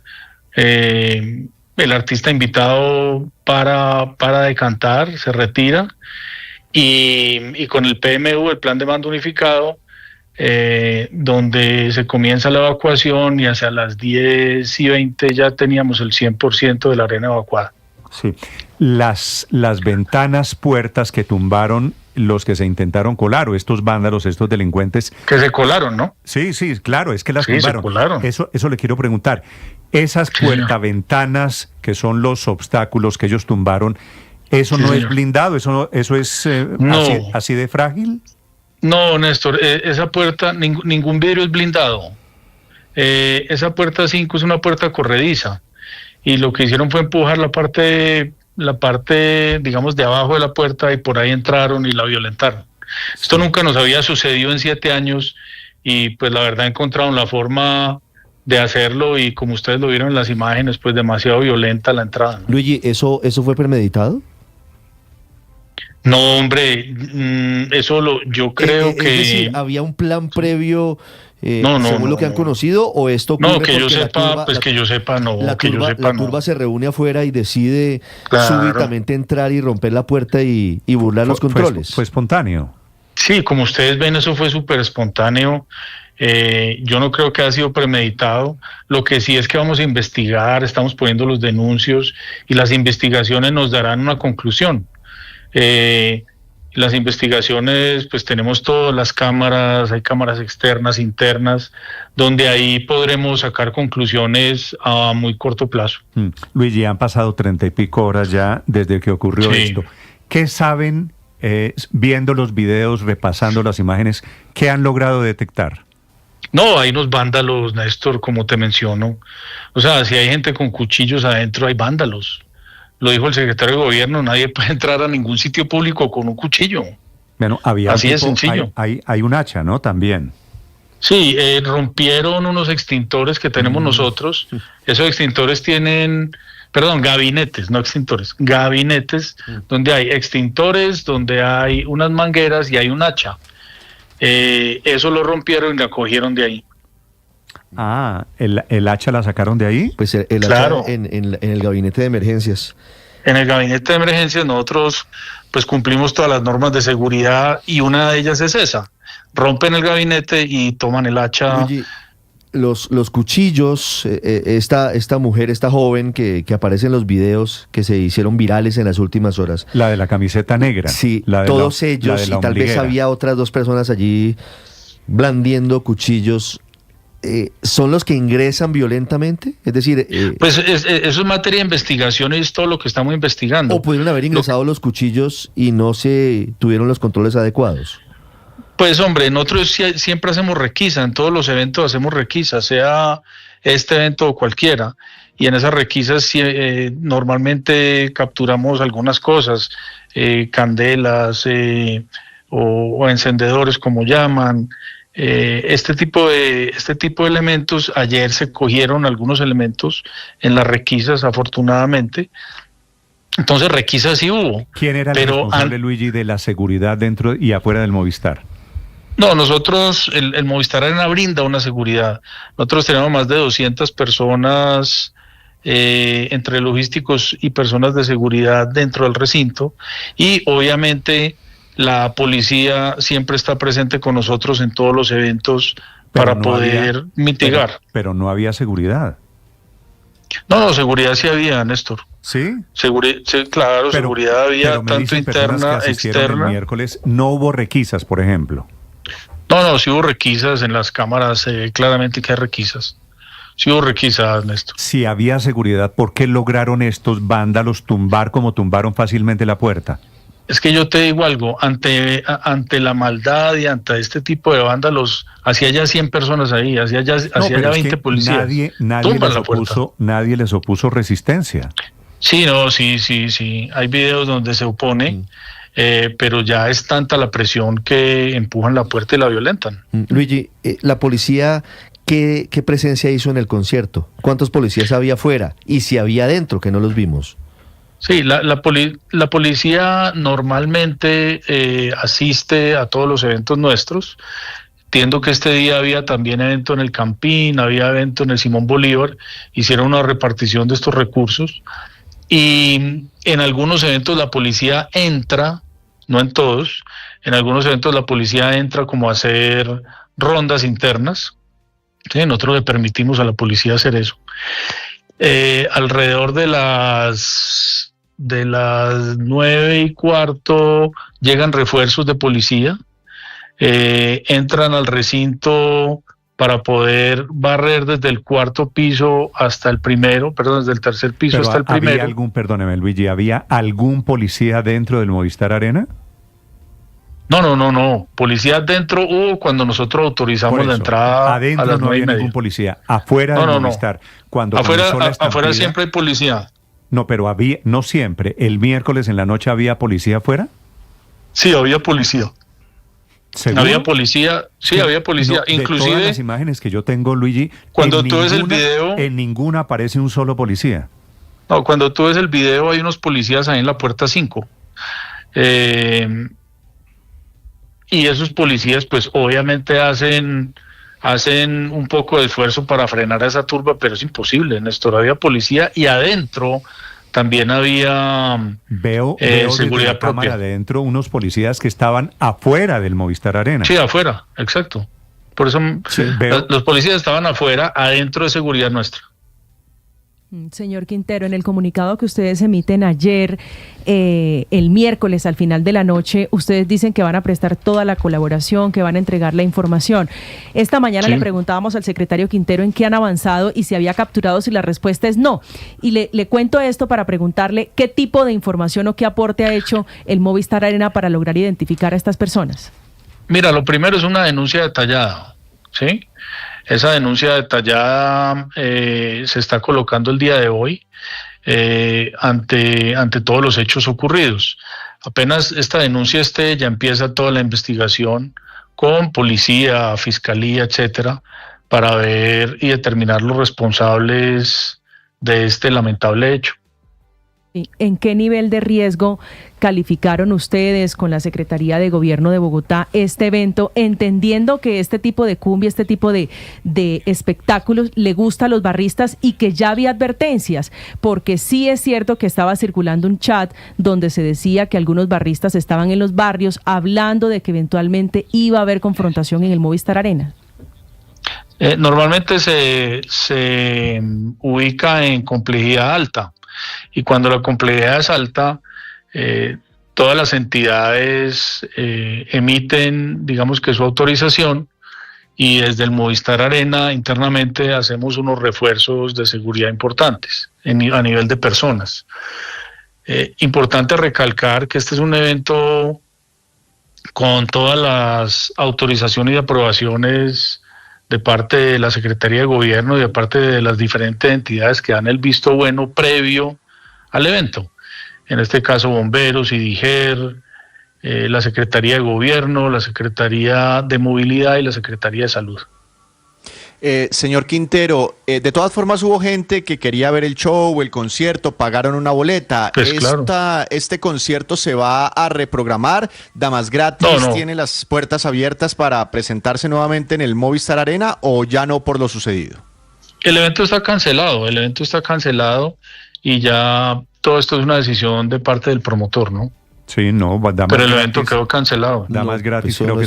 el artista invitado para de cantar, se retira, y con el PMU, el Plan de Mando Unificado, donde se comienza la evacuación y hacia las 10:20 ya teníamos el 100% de la arena evacuada. Sí, las ventanas, puertas que tumbaron los que se intentaron colar, o estos vándalos, estos delincuentes. Que se colaron, ¿no? Sí, claro, es que las tumbaron. Se colaron. Eso le quiero preguntar. Esas puertaventanas que son los obstáculos que ellos tumbaron, ¿eso no es blindado? ¿Eso es así de frágil? No, Néstor, esa puerta, ningún vidrio es blindado. Esa puerta 5 es una puerta corrediza. Y lo que hicieron fue empujar la parte, digamos, de abajo de la puerta, y por ahí entraron y la violentaron. Esto nunca nos había sucedido en 7 años, y pues la verdad encontraron la forma de hacerlo, y como ustedes lo vieron en las imágenes, pues demasiado violenta la entrada, ¿no? Luigi, ¿eso fue premeditado? No, hombre, yo creo que... Es decir, ¿había un plan previo... No, según lo que han conocido, o esto ocurre? No, que yo sepa, que yo sepa, no. La turba se reúne afuera y decide súbitamente entrar y romper la puerta y burlar los controles. Fue espontáneo. Sí, como ustedes ven, eso fue súper espontáneo. Yo no creo que haya sido premeditado. Lo que sí es que vamos a investigar, estamos poniendo los denuncios, y las investigaciones nos darán una conclusión. Las investigaciones, pues tenemos todas las cámaras, hay cámaras externas, internas, donde ahí podremos sacar conclusiones a muy corto plazo. Luigi, han pasado 30 y pico horas ya desde que ocurrió esto. ¿Qué saben, viendo los videos, repasando las imágenes, qué han logrado detectar? No, hay unos vándalos, Néstor, como te menciono. O sea, si hay gente con cuchillos adentro, hay vándalos. Lo dijo el secretario de Gobierno, nadie puede entrar a ningún sitio público con un cuchillo. Bueno, así de sencillo. Hay un hacha, ¿no? También. Sí, rompieron unos extintores que tenemos nosotros. Esos extintores tienen, gabinetes, no extintores, gabinetes, donde hay extintores, donde hay unas mangueras y hay un hacha. Eso lo rompieron y la cogieron de ahí. Ah, ¿el hacha la sacaron de ahí? Pues el claro. hacha en el gabinete de emergencias. En el gabinete de emergencias nosotros pues cumplimos todas las normas de seguridad, y una de ellas es esa. Rompen el gabinete y toman el hacha. Oye, los cuchillos, esta mujer, esta joven que aparece en los videos que se hicieron virales en las últimas horas. La de la camiseta negra. Sí, todos ellos, y tal vez había otras 2 personas allí blandiendo cuchillos. ¿Son los que ingresan violentamente? Es decir... pues eso es materia de investigación, y es todo lo que estamos investigando. ¿O pudieron haber ingresado los cuchillos y no se tuvieron los controles adecuados? Pues hombre, nosotros siempre hacemos requisa, en todos los eventos hacemos requisa, sea este evento o cualquiera, y en esas requisas normalmente capturamos algunas cosas, candelas o encendedores, como llaman. Este tipo de elementos. Ayer se cogieron algunos elementos en las requisas, afortunadamente. Entonces requisas sí hubo. ¿Quién era el responsable, Luigi, de la seguridad dentro y afuera del Movistar? No, nosotros, el Movistar Arena brinda una seguridad. Nosotros tenemos más de 200 personas, entre logísticos y personas de seguridad dentro del recinto, y obviamente la policía siempre está presente con nosotros en todos los eventos para poder mitigar. Pero no había seguridad. No, seguridad sí había, Néstor. ¿Sí? Claro, seguridad había, tanto interna, externa. El miércoles no hubo requisas, por ejemplo. No, sí hubo requisas en las cámaras, claramente que hay requisas. Sí hubo requisas, Néstor. Si había seguridad, ¿por qué lograron estos vándalos tumbar como tumbaron fácilmente la puerta? Es que yo te digo algo, ante la maldad y ante este tipo de vándalos, hacía ya 100 personas ahí, hacía ya 20 policías. Nadie les opuso resistencia. Sí, hay videos donde se oponen. pero ya es tanta la presión que empujan la puerta y la violentan. Luigi, la policía, ¿qué presencia hizo en el concierto? ¿Cuántos policías había afuera? Y si había adentro, que no los vimos. Sí, la policía normalmente asiste a todos los eventos nuestros. Entiendo que este día había también evento en el Campín, había evento en el Simón Bolívar, hicieron una repartición de estos recursos y en algunos eventos la policía entra, no en todos, en algunos eventos la policía entra como a hacer rondas internas, ¿sí? Nosotros le permitimos a la policía hacer eso. Alrededor de las 9:15 llegan refuerzos de policía. Entran al recinto para poder barrer desde el 4º piso hasta el primero, desde el 3er piso hasta el primero. Perdóneme, Luigi, ¿había algún policía dentro del Movistar Arena? No. Policía dentro hubo cuando nosotros autorizamos la entrada. Adentro a las no había 9:30. ningún policía. Afuera del Movistar. Cuando afuera siempre hay policía. No, pero no siempre. ¿El miércoles en la noche había policía afuera? Sí, había policía. ¿Seguro? Había policía, sí, había policía. No, inclusive de todas las imágenes que yo tengo, Luigi, cuando tú ves el video, en ninguna aparece un solo policía. No, cuando tú ves el video hay unos policías ahí en la puerta 5. Y esos policías pues obviamente hacen un poco de esfuerzo para frenar a esa turba, pero es imposible, Néstor. Había policía y adentro también había veo seguridad la cámara de dentro unos policías que estaban afuera del Movistar Arena. Sí, afuera, exacto. Por eso sí, los policías estaban afuera, adentro de seguridad nuestra. Señor Quintero, en el comunicado que ustedes emiten ayer, el miércoles al final de la noche, ustedes dicen que van a prestar toda la colaboración, que van a entregar la información. Esta mañana le preguntábamos al secretario Quintero en qué han avanzado y si había capturado, si la respuesta es no. Y le cuento esto para preguntarle qué tipo de información o qué aporte ha hecho el Movistar Arena para lograr identificar a estas personas. Mira, lo primero es una denuncia detallada, ¿sí? Esa denuncia detallada se está colocando el día de hoy ante todos los hechos ocurridos. Apenas esta denuncia ya empieza toda la investigación con policía, fiscalía, etcétera, para ver y determinar los responsables de este lamentable hecho. ¿En qué nivel de riesgo calificaron ustedes con la Secretaría de Gobierno de Bogotá este evento, entendiendo que este tipo de cumbia, este tipo de espectáculos le gusta a los barristas y que ya había advertencias? Porque sí es cierto que estaba circulando un chat donde se decía que algunos barristas estaban en los barrios hablando de que eventualmente iba a haber confrontación en el Movistar Arena. Normalmente se ubica en complejidad alta. Y cuando la complejidad es alta, todas las entidades emiten, digamos que su autorización, y desde el Movistar Arena internamente hacemos unos refuerzos de seguridad importantes a nivel de personas. Importante recalcar que este es un evento con todas las autorizaciones y aprobaciones de parte de la Secretaría de Gobierno y de parte de las diferentes entidades que dan el visto bueno previo al evento. En este caso, Bomberos, IDIGER, la Secretaría de Gobierno, la Secretaría de Movilidad y la Secretaría de Salud. Señor Quintero, de todas formas hubo gente que quería ver el show, el concierto, pagaron una boleta. Pues claro. ¿Este concierto se va a reprogramar? ¿Damas Gratis tiene las puertas abiertas para presentarse nuevamente en el Movistar Arena o ya no por lo sucedido? El evento está cancelado y ya todo esto es una decisión de parte del promotor, ¿no? Sí, no, pero el evento quedó cancelado. Damas Gratis creo que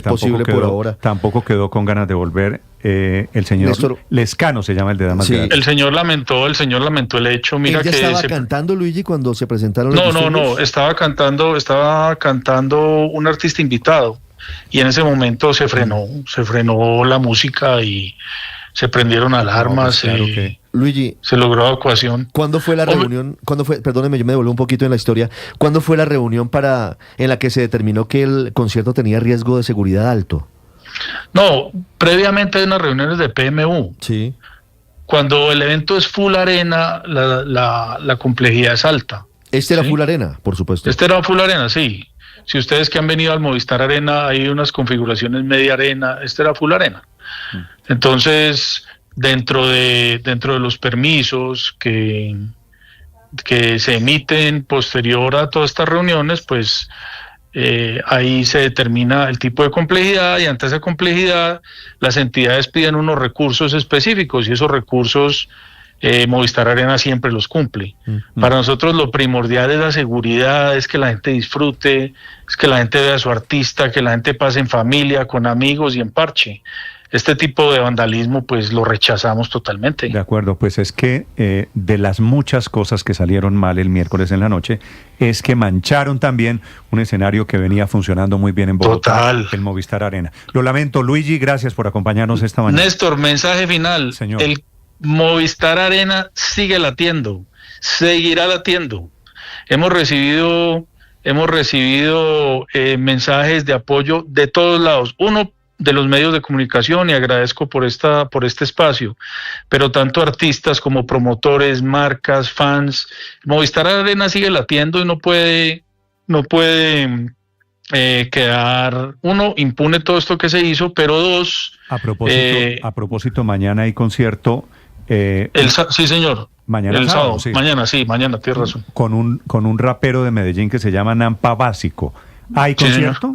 tampoco quedó con ganas de volver. El señor Néstor, Lescano se llama el de Damas Gratis. El señor lamentó el hecho. Mira, ¿él ya estaba cantando, Luigi, cuando se presentaron los disturbios? No, estaba cantando un artista invitado y en ese momento se frenó la música y se prendieron alarmas. Luigi, se logró evacuación. ¿Cuándo fue la reunión? Perdóneme, yo me devuelvo un poquito en la historia. ¿Cuándo fue la reunión en la que se determinó que el concierto tenía riesgo de seguridad alto? No, previamente hay unas reuniones de PMU. Sí. Cuando el evento es full arena, la complejidad es alta. Este era full arena, por supuesto. Este era full arena, sí. si ustedes que han venido al Movistar Arena, hay unas configuraciones media arena, esta era full arena. Entonces, dentro de los permisos que se emiten posterior a todas estas reuniones, pues ahí se determina el tipo de complejidad, y ante esa complejidad las entidades piden unos recursos específicos, y esos recursos Movistar Arena siempre los cumple. Para nosotros lo primordial es la seguridad, es que la gente disfrute, es que la gente vea a su artista, que la gente pase en familia, con amigos y en parche. Este tipo de vandalismo pues lo rechazamos totalmente. De acuerdo, pues es que de las muchas cosas que salieron mal el miércoles en la noche, es que mancharon también un escenario que venía funcionando muy bien en Bogotá, el Movistar Arena. Lo lamento, Luigi, gracias por acompañarnos esta mañana. Néstor, mensaje final. Señor. El Movistar Arena sigue latiendo, seguirá latiendo. Hemos recibido mensajes de apoyo de todos lados. Uno, de los medios de comunicación, y agradezco por este espacio, pero tanto artistas como promotores, marcas, fans. Movistar Arena sigue latiendo y no puede quedar, uno, impune todo esto que se hizo, pero dos... A propósito, mañana hay concierto... sí, señor. Mañana el sábado. Sí. Mañana, tienes razón. Con un rapero de Medellín que se llama Nampa Básico. ¿Hay concierto?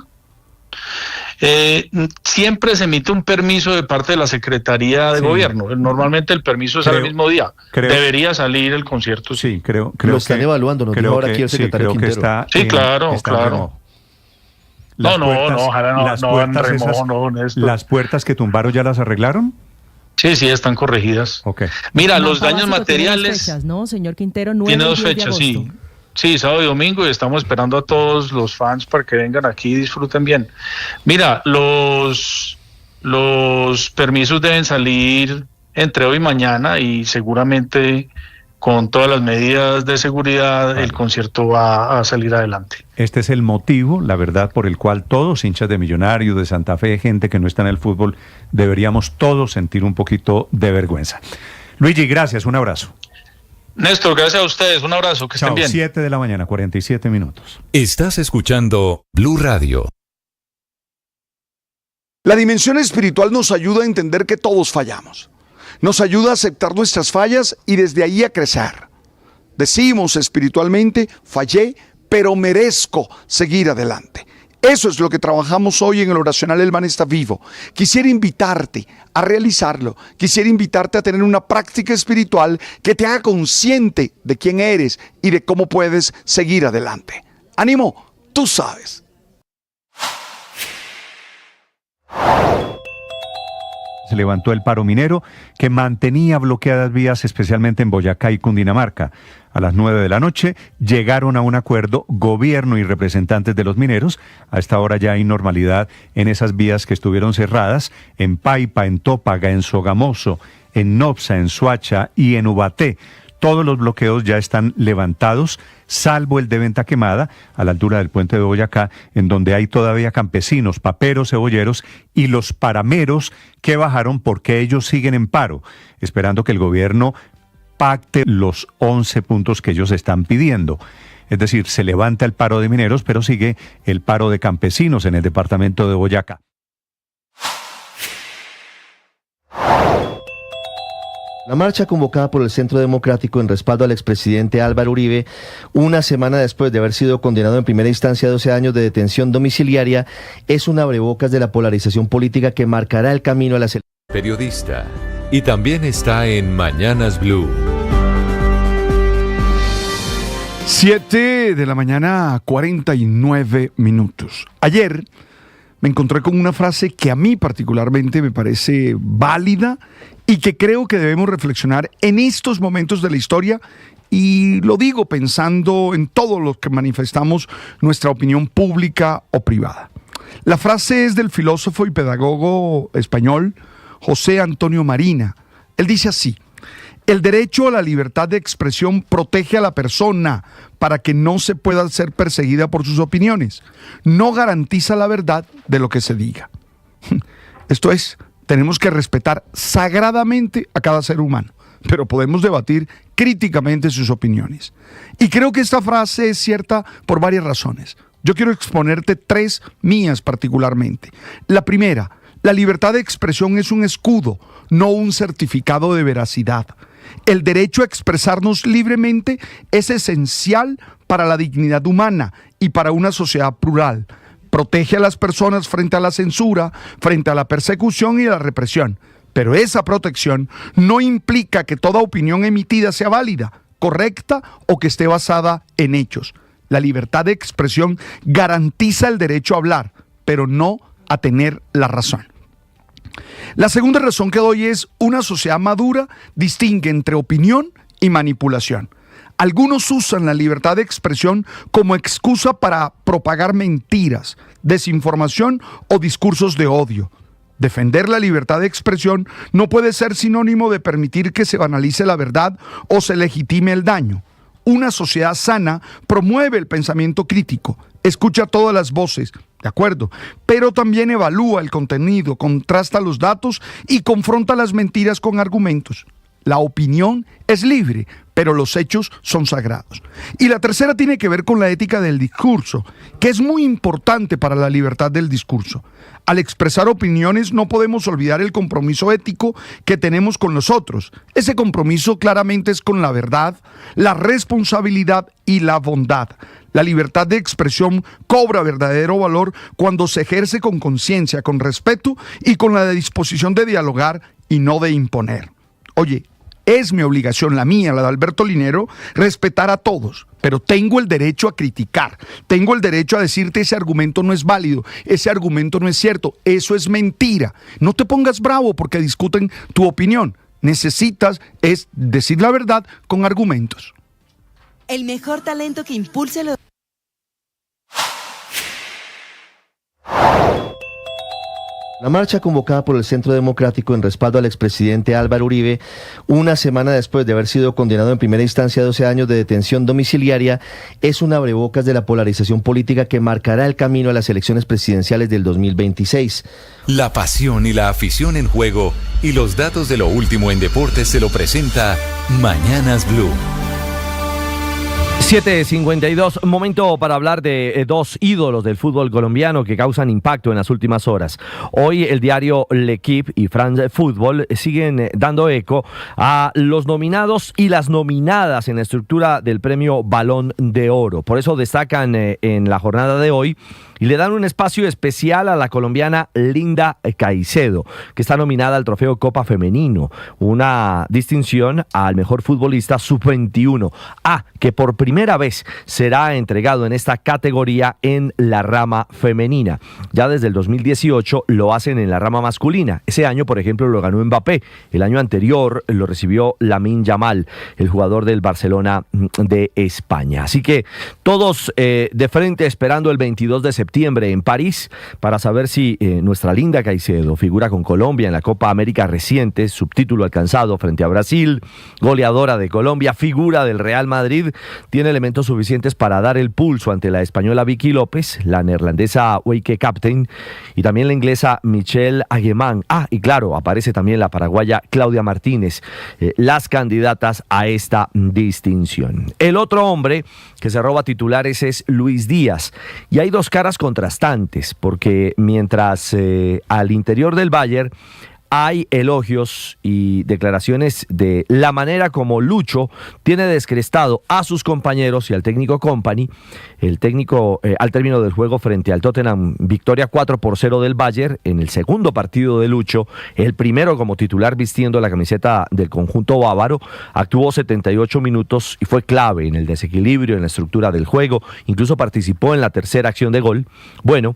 Siempre se emite un permiso de parte de la Secretaría de Gobierno. Normalmente el permiso es al mismo día. Debería salir el concierto. Sí, creo lo están evaluando, ¿no? Creo ahora aquí el secretario Quintero. Está claro. ¿Las puertas que tumbaron ya las arreglaron? Sí, están corregidas. Okay. Mira, los daños materiales... Tiene 2 fechas, ¿no, señor Quintero? Tiene 2 fechas, sí. Sí, sábado y domingo, y estamos esperando a todos los fans para que vengan aquí y disfruten bien. Mira, los permisos deben salir entre hoy y mañana, y seguramente con todas las medidas de seguridad el concierto va a salir adelante. Este es el motivo, la verdad, por el cual todos, hinchas de Millonarios, de Santa Fe, gente que no está en el fútbol, deberíamos todos sentir un poquito de vergüenza. Luigi, gracias, un abrazo. Néstor, gracias a ustedes, un abrazo, que estén bien. 7 de la mañana, 47 minutos. Estás escuchando Blue Radio. La dimensión espiritual nos ayuda a entender que todos fallamos. Nos ayuda a aceptar nuestras fallas y desde ahí a crecer. Decimos espiritualmente, fallé, pero merezco seguir adelante. Eso es lo que trabajamos hoy en el Oracional El Man Está Vivo. Quisiera invitarte a realizarlo. Quisiera invitarte a tener una práctica espiritual que te haga consciente de quién eres y de cómo puedes seguir adelante. ¡Ánimo! Tú sabes. Se levantó el paro minero que mantenía bloqueadas vías, especialmente en Boyacá y Cundinamarca. A las 9 de la noche llegaron a un acuerdo gobierno y representantes de los mineros. A esta hora ya hay normalidad en esas vías que estuvieron cerradas, en Paipa, en Tópaga, en Sogamoso, en Nopsa, en Soacha y en Ubaté. Todos los bloqueos ya están levantados, salvo el de Venta Quemada, a la altura del puente de Boyacá, en donde hay todavía campesinos, paperos, cebolleros y los parameros que bajaron porque ellos siguen en paro, esperando que el gobierno pacte los 11 puntos que ellos están pidiendo. Es decir, se levanta el paro de mineros, pero sigue el paro de campesinos en el departamento de Boyacá. La marcha convocada por el Centro Democrático en respaldo al expresidente Álvaro Uribe, una semana después de haber sido condenado en primera instancia a 12 años de detención domiciliaria, es un abrebocas de la polarización política que marcará el camino a las elecciones. Periodista. Y también está en Mañanas Blue. 7 de la mañana, 49 minutos. Ayer me encontré con una frase que a mí particularmente me parece válida y que creo que debemos reflexionar en estos momentos de la historia, y lo digo pensando en todos los que manifestamos nuestra opinión pública o privada. La frase es del filósofo y pedagogo español José Antonio Marina. Él dice así: el derecho a la libertad de expresión protege a la persona para que no se pueda ser perseguida por sus opiniones. No garantiza la verdad de lo que se diga. Esto es, tenemos que respetar sagradamente a cada ser humano, pero podemos debatir críticamente sus opiniones. Y creo que esta frase es cierta por varias razones. Yo quiero exponerte 3 mías particularmente. La primera, la libertad de expresión es un escudo, no un certificado de veracidad. El derecho a expresarnos libremente es esencial para la dignidad humana y para una sociedad plural. Protege a las personas frente a la censura, frente a la persecución y a la represión. Pero esa protección no implica que toda opinión emitida sea válida, correcta o que esté basada en hechos. La libertad de expresión garantiza el derecho a hablar, pero no a tener la razón. La segunda razón que doy es: una sociedad madura distingue entre opinión y manipulación. Algunos usan la libertad de expresión como excusa para propagar mentiras, desinformación o discursos de odio. Defender la libertad de expresión no puede ser sinónimo de permitir que se banalice la verdad o se legitime el daño. Una sociedad sana promueve el pensamiento crítico, escucha todas las voces, de acuerdo, pero también evalúa el contenido, contrasta los datos y confronta las mentiras con argumentos. La opinión es libre, pero los hechos son sagrados. Y la tercera tiene que ver con la ética del discurso, que es muy importante para la libertad del discurso. Al expresar opiniones no podemos olvidar el compromiso ético que tenemos con los otros. Ese compromiso claramente es con la verdad, la responsabilidad y la bondad. La libertad de expresión cobra verdadero valor cuando se ejerce con conciencia, con respeto y con la disposición de dialogar y no de imponer. Oye, es mi obligación, la mía, la de Alberto Linero, respetar a todos, pero tengo el derecho a criticar, tengo el derecho a decirte ese argumento no es válido, ese argumento no es cierto, eso es mentira. No te pongas bravo porque discuten tu opinión. Necesitas es decir la verdad con argumentos. El mejor talento que impulse los... La marcha convocada por el Centro Democrático en respaldo al expresidente Álvaro Uribe, una semana después de haber sido condenado en primera instancia a 12 años de detención domiciliaria, es un abrebocas de la polarización política que marcará el camino a las elecciones presidenciales del 2026. La pasión y la afición en juego y los datos de lo último en deportes se lo presenta Mañanas Blue. 7:52, momento para hablar de dos ídolos del fútbol colombiano que causan impacto en las últimas horas. Hoy el diario L'Equipe y France Football siguen dando eco a los nominados y las nominadas en la estructura del premio Balón de Oro. Por eso destacan en la jornada de hoy y le dan un espacio especial a la colombiana Linda Caicedo, que está nominada al trofeo Copa Femenino, una distinción al mejor futbolista sub-21, que por primera vez será entregado en esta categoría en la rama femenina. Ya desde el 2018 lo hacen en la rama masculina. Ese año, por ejemplo, lo ganó Mbappé. El año anterior lo recibió Lamine Yamal, el jugador del Barcelona de España. Así que todos de frente esperando el 22 de septiembre en París para saber si nuestra Linda Caicedo figura con Colombia en la Copa América reciente, subtítulo alcanzado frente a Brasil, goleadora de Colombia, figura del Real Madrid, tiene elementos suficientes para dar el pulso ante la española Vicky López, la neerlandesa Weike Captain y también la inglesa Michelle Aguemán. Y claro, aparece también la paraguaya Claudia Martínez, las candidatas a esta distinción. El otro hombre que se roba titulares es Luis Díaz, y hay dos caras contrastantes, porque mientras al interior del Bayern hay elogios y declaraciones de la manera como Lucho tiene descrestado a sus compañeros y al técnico Kompany. El técnico al término del juego frente al Tottenham, victoria 4-0 del Bayern en el segundo partido de Lucho, el primero como titular vistiendo la camiseta del conjunto bávaro, actuó 78 minutos y fue clave en el desequilibrio, en la estructura del juego, incluso participó en la tercera acción de gol. Bueno,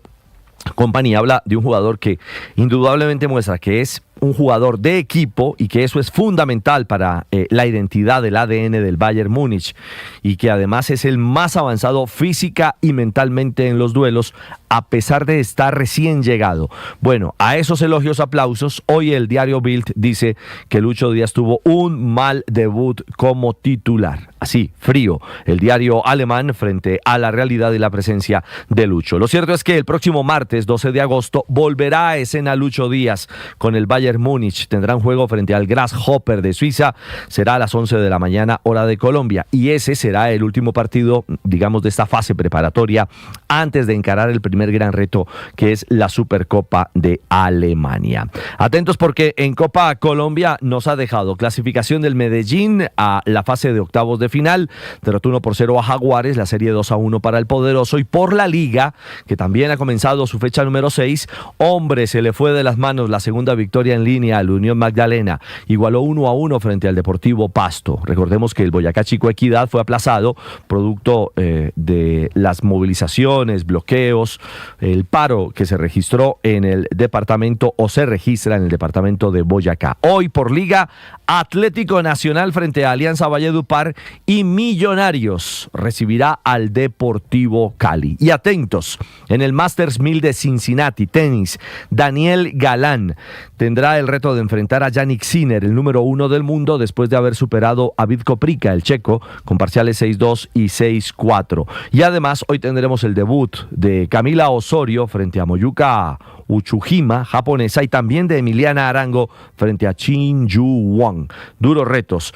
Kompany habla de un jugador que indudablemente muestra que es un jugador de equipo y que eso es fundamental para la identidad del ADN del Bayern Múnich, y que además es el más avanzado física y mentalmente en los duelos a pesar de estar recién llegado. Bueno, a esos elogios, aplausos, hoy el diario Bild dice que Lucho Díaz tuvo un mal debut como titular. Así, frío, el diario alemán frente a la realidad y la presencia de Lucho. Lo cierto es que el próximo martes 12 de agosto volverá a escena Lucho Díaz con el Bayern Bayern Múnich tendrán juego frente al Grasshopper de Suiza. Será a las 11 de la mañana, hora de Colombia. Y ese será el último partido, digamos, de esta fase preparatoria antes de encarar el primer gran reto, que es la Supercopa de Alemania. Atentos porque en Copa Colombia nos ha dejado clasificación del Medellín a la fase de octavos de final. Derrotó 1-0 a Jaguares, la serie 2-1 para el poderoso. Y por la Liga, que también ha comenzado su fecha número 6, hombre, se le fue de las manos la segunda victoria en línea al Unión Magdalena. Igualó 1-1 frente al Deportivo Pasto. Recordemos que el Boyacá Chico Equidad fue aplazado producto de las movilizaciones, bloqueos, el paro que se registró en el departamento o se registra en el departamento de Boyacá. Hoy por Liga, Atlético Nacional frente a Alianza Valledupar y Millonarios recibirá al Deportivo Cali. Y atentos, en el Masters 1000 de Cincinnati, tenis, Daniel Galán tendrá el reto de enfrentar a Yannick Sinner, el número 1 del mundo, después de haber superado a Vít Koprica, el checo, con parciales 6-2 y 6-4. Y además, hoy tendremos el debut de Camila Osorio frente a Moyuka Uchujima, japonesa, y también de Emiliana Arango frente a Chin Yu Wang. Duros retos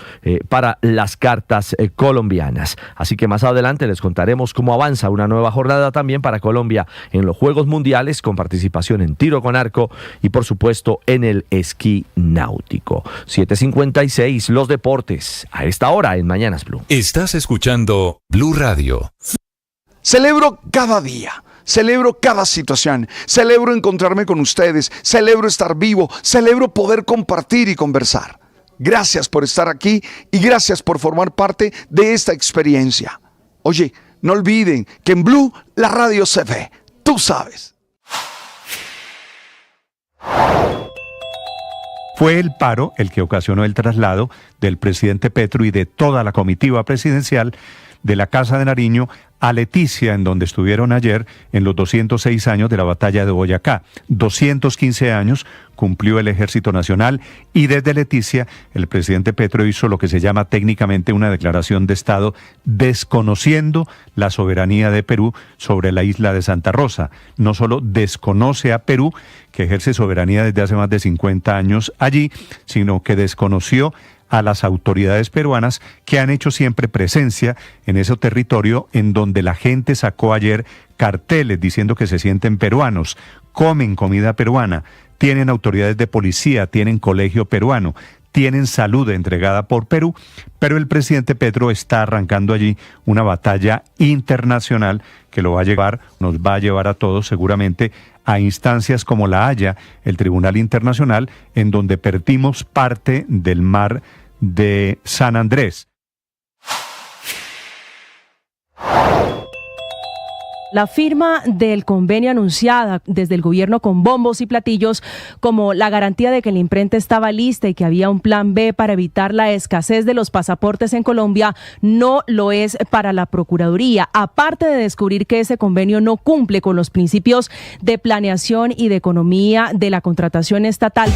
para las cartas colombianas. Así que más adelante les contaremos cómo avanza una nueva jornada también para Colombia en los Juegos Mundiales, con participación en tiro con arco y por supuesto en el esquí náutico. 7:56, los deportes, a esta hora en Mañanas Blue. Estás escuchando Blue Radio. Celebro cada día. Celebro cada situación, celebro encontrarme con ustedes, celebro estar vivo, celebro poder compartir y conversar. Gracias por estar aquí y gracias por formar parte de esta experiencia. Oye, no olviden que en Blue la radio se ve, tú sabes. Fue el paro el que ocasionó el traslado del presidente Petro y de toda la comitiva presidencial de la Casa de Nariño a Leticia, en donde estuvieron ayer en los 206 años de la batalla de Boyacá. 215 años cumplió el Ejército Nacional y desde Leticia el presidente Petro hizo lo que se llama técnicamente una declaración de Estado, desconociendo la soberanía de Perú sobre la isla de Santa Rosa. No solo desconoce a Perú, que ejerce soberanía desde hace más de 50 años allí, sino que desconoció a las autoridades peruanas que han hecho siempre presencia en ese territorio en donde la gente sacó ayer carteles diciendo que se sienten peruanos, comen comida peruana, tienen autoridades de policía, tienen colegio peruano, tienen salud entregada por Perú, pero el presidente Petro está arrancando allí una batalla internacional que nos va a llevar a todos seguramente a instancias como La Haya, el Tribunal Internacional, en donde perdimos parte del mar de San Andrés. La firma del convenio anunciada desde el gobierno con bombos y platillos como la garantía de que la imprenta estaba lista y que había un plan B para evitar la escasez de los pasaportes en Colombia no lo es para la Procuraduría. Aparte de descubrir que ese convenio no cumple con los principios de planeación y de economía de la contratación estatal.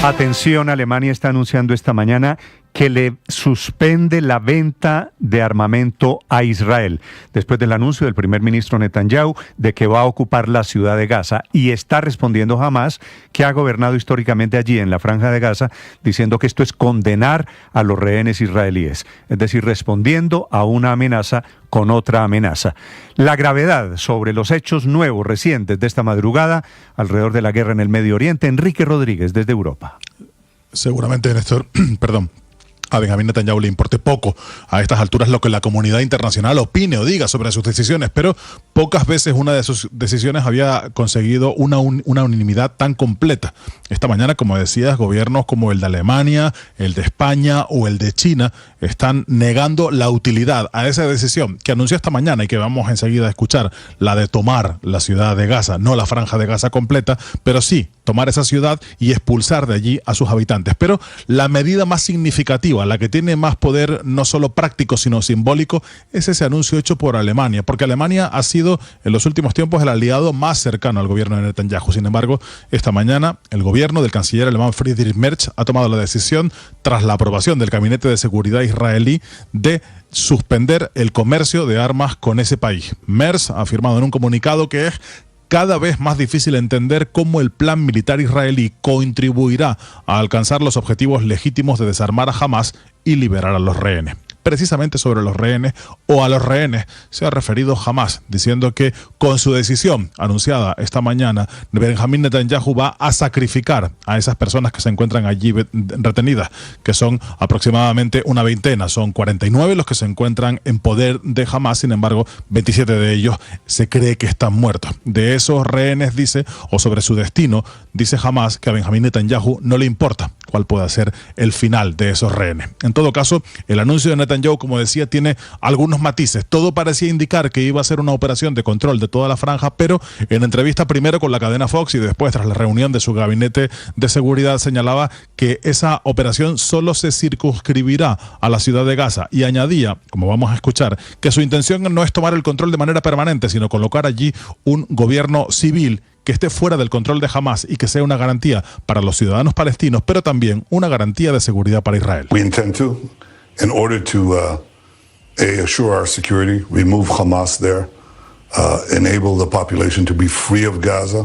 Atención, Alemania está anunciando esta mañana que le suspende la venta de armamento a Israel, después del anuncio del primer ministro Netanyahu de que va a ocupar la ciudad de Gaza, y está respondiendo Hamás, que ha gobernado históricamente allí en la Franja de Gaza, diciendo que esto es condenar a los rehenes israelíes, es decir, respondiendo a una amenaza con otra amenaza. La gravedad sobre los hechos nuevos, recientes de esta madrugada alrededor de la guerra en el Medio Oriente. Enrique Rodríguez, desde Europa. Seguramente, Néstor, a Benjamín Netanyahu le importe poco a estas alturas lo que la comunidad internacional opine o diga sobre sus decisiones, pero pocas veces una de sus decisiones había conseguido una unanimidad tan completa. Esta mañana, como decías, gobiernos como el de Alemania, el de España o el de China están negando la utilidad a esa decisión que anunció esta mañana y que vamos enseguida a escuchar, la de tomar la ciudad de Gaza, no la Franja de Gaza completa, pero sí tomar esa ciudad y expulsar de allí a sus habitantes. Pero la medida más significativa, la que tiene más poder no solo práctico sino simbólico, es ese anuncio hecho por Alemania, porque Alemania ha sido en los últimos tiempos el aliado más cercano al gobierno de Netanyahu. Sin embargo, esta mañana el gobierno del canciller alemán Friedrich Merz ha tomado la decisión, tras la aprobación del Gabinete de Seguridad israelí, de suspender el comercio de armas con ese país. Merz ha afirmado en un comunicado que es cada vez más difícil entender cómo el plan militar israelí contribuirá a alcanzar los objetivos legítimos de desarmar a Hamás y liberar a los rehenes. Precisamente sobre los rehenes o a los rehenes se ha referido Hamás, diciendo que con su decisión anunciada esta mañana, Benjamín Netanyahu va a sacrificar a esas personas que se encuentran allí retenidas, que son aproximadamente una veintena. Son 49 los que se encuentran en poder de Hamás, sin embargo, 27 de ellos se cree que están muertos. De esos rehenes, dice, o sobre su destino, dice Hamás que a Benjamín Netanyahu no le importa cuál pueda ser el final de esos rehenes. En todo caso, el anuncio de Netanyahu, como decía, tiene algunos matices. Todo parecía indicar que iba a ser una operación de control de toda la franja, pero en entrevista primero con la cadena Fox y después tras la reunión de su gabinete de seguridad señalaba que esa operación solo se circunscribirá a la ciudad de Gaza y añadía, como vamos a escuchar, que su intención no es tomar el control de manera permanente, sino colocar allí un gobierno civil que esté fuera del control de Hamás y que sea una garantía para los ciudadanos palestinos, pero también una garantía de seguridad para Israel. We intend to, in order to assure our security, remove Hamas there, enable the population to be free of Gaza,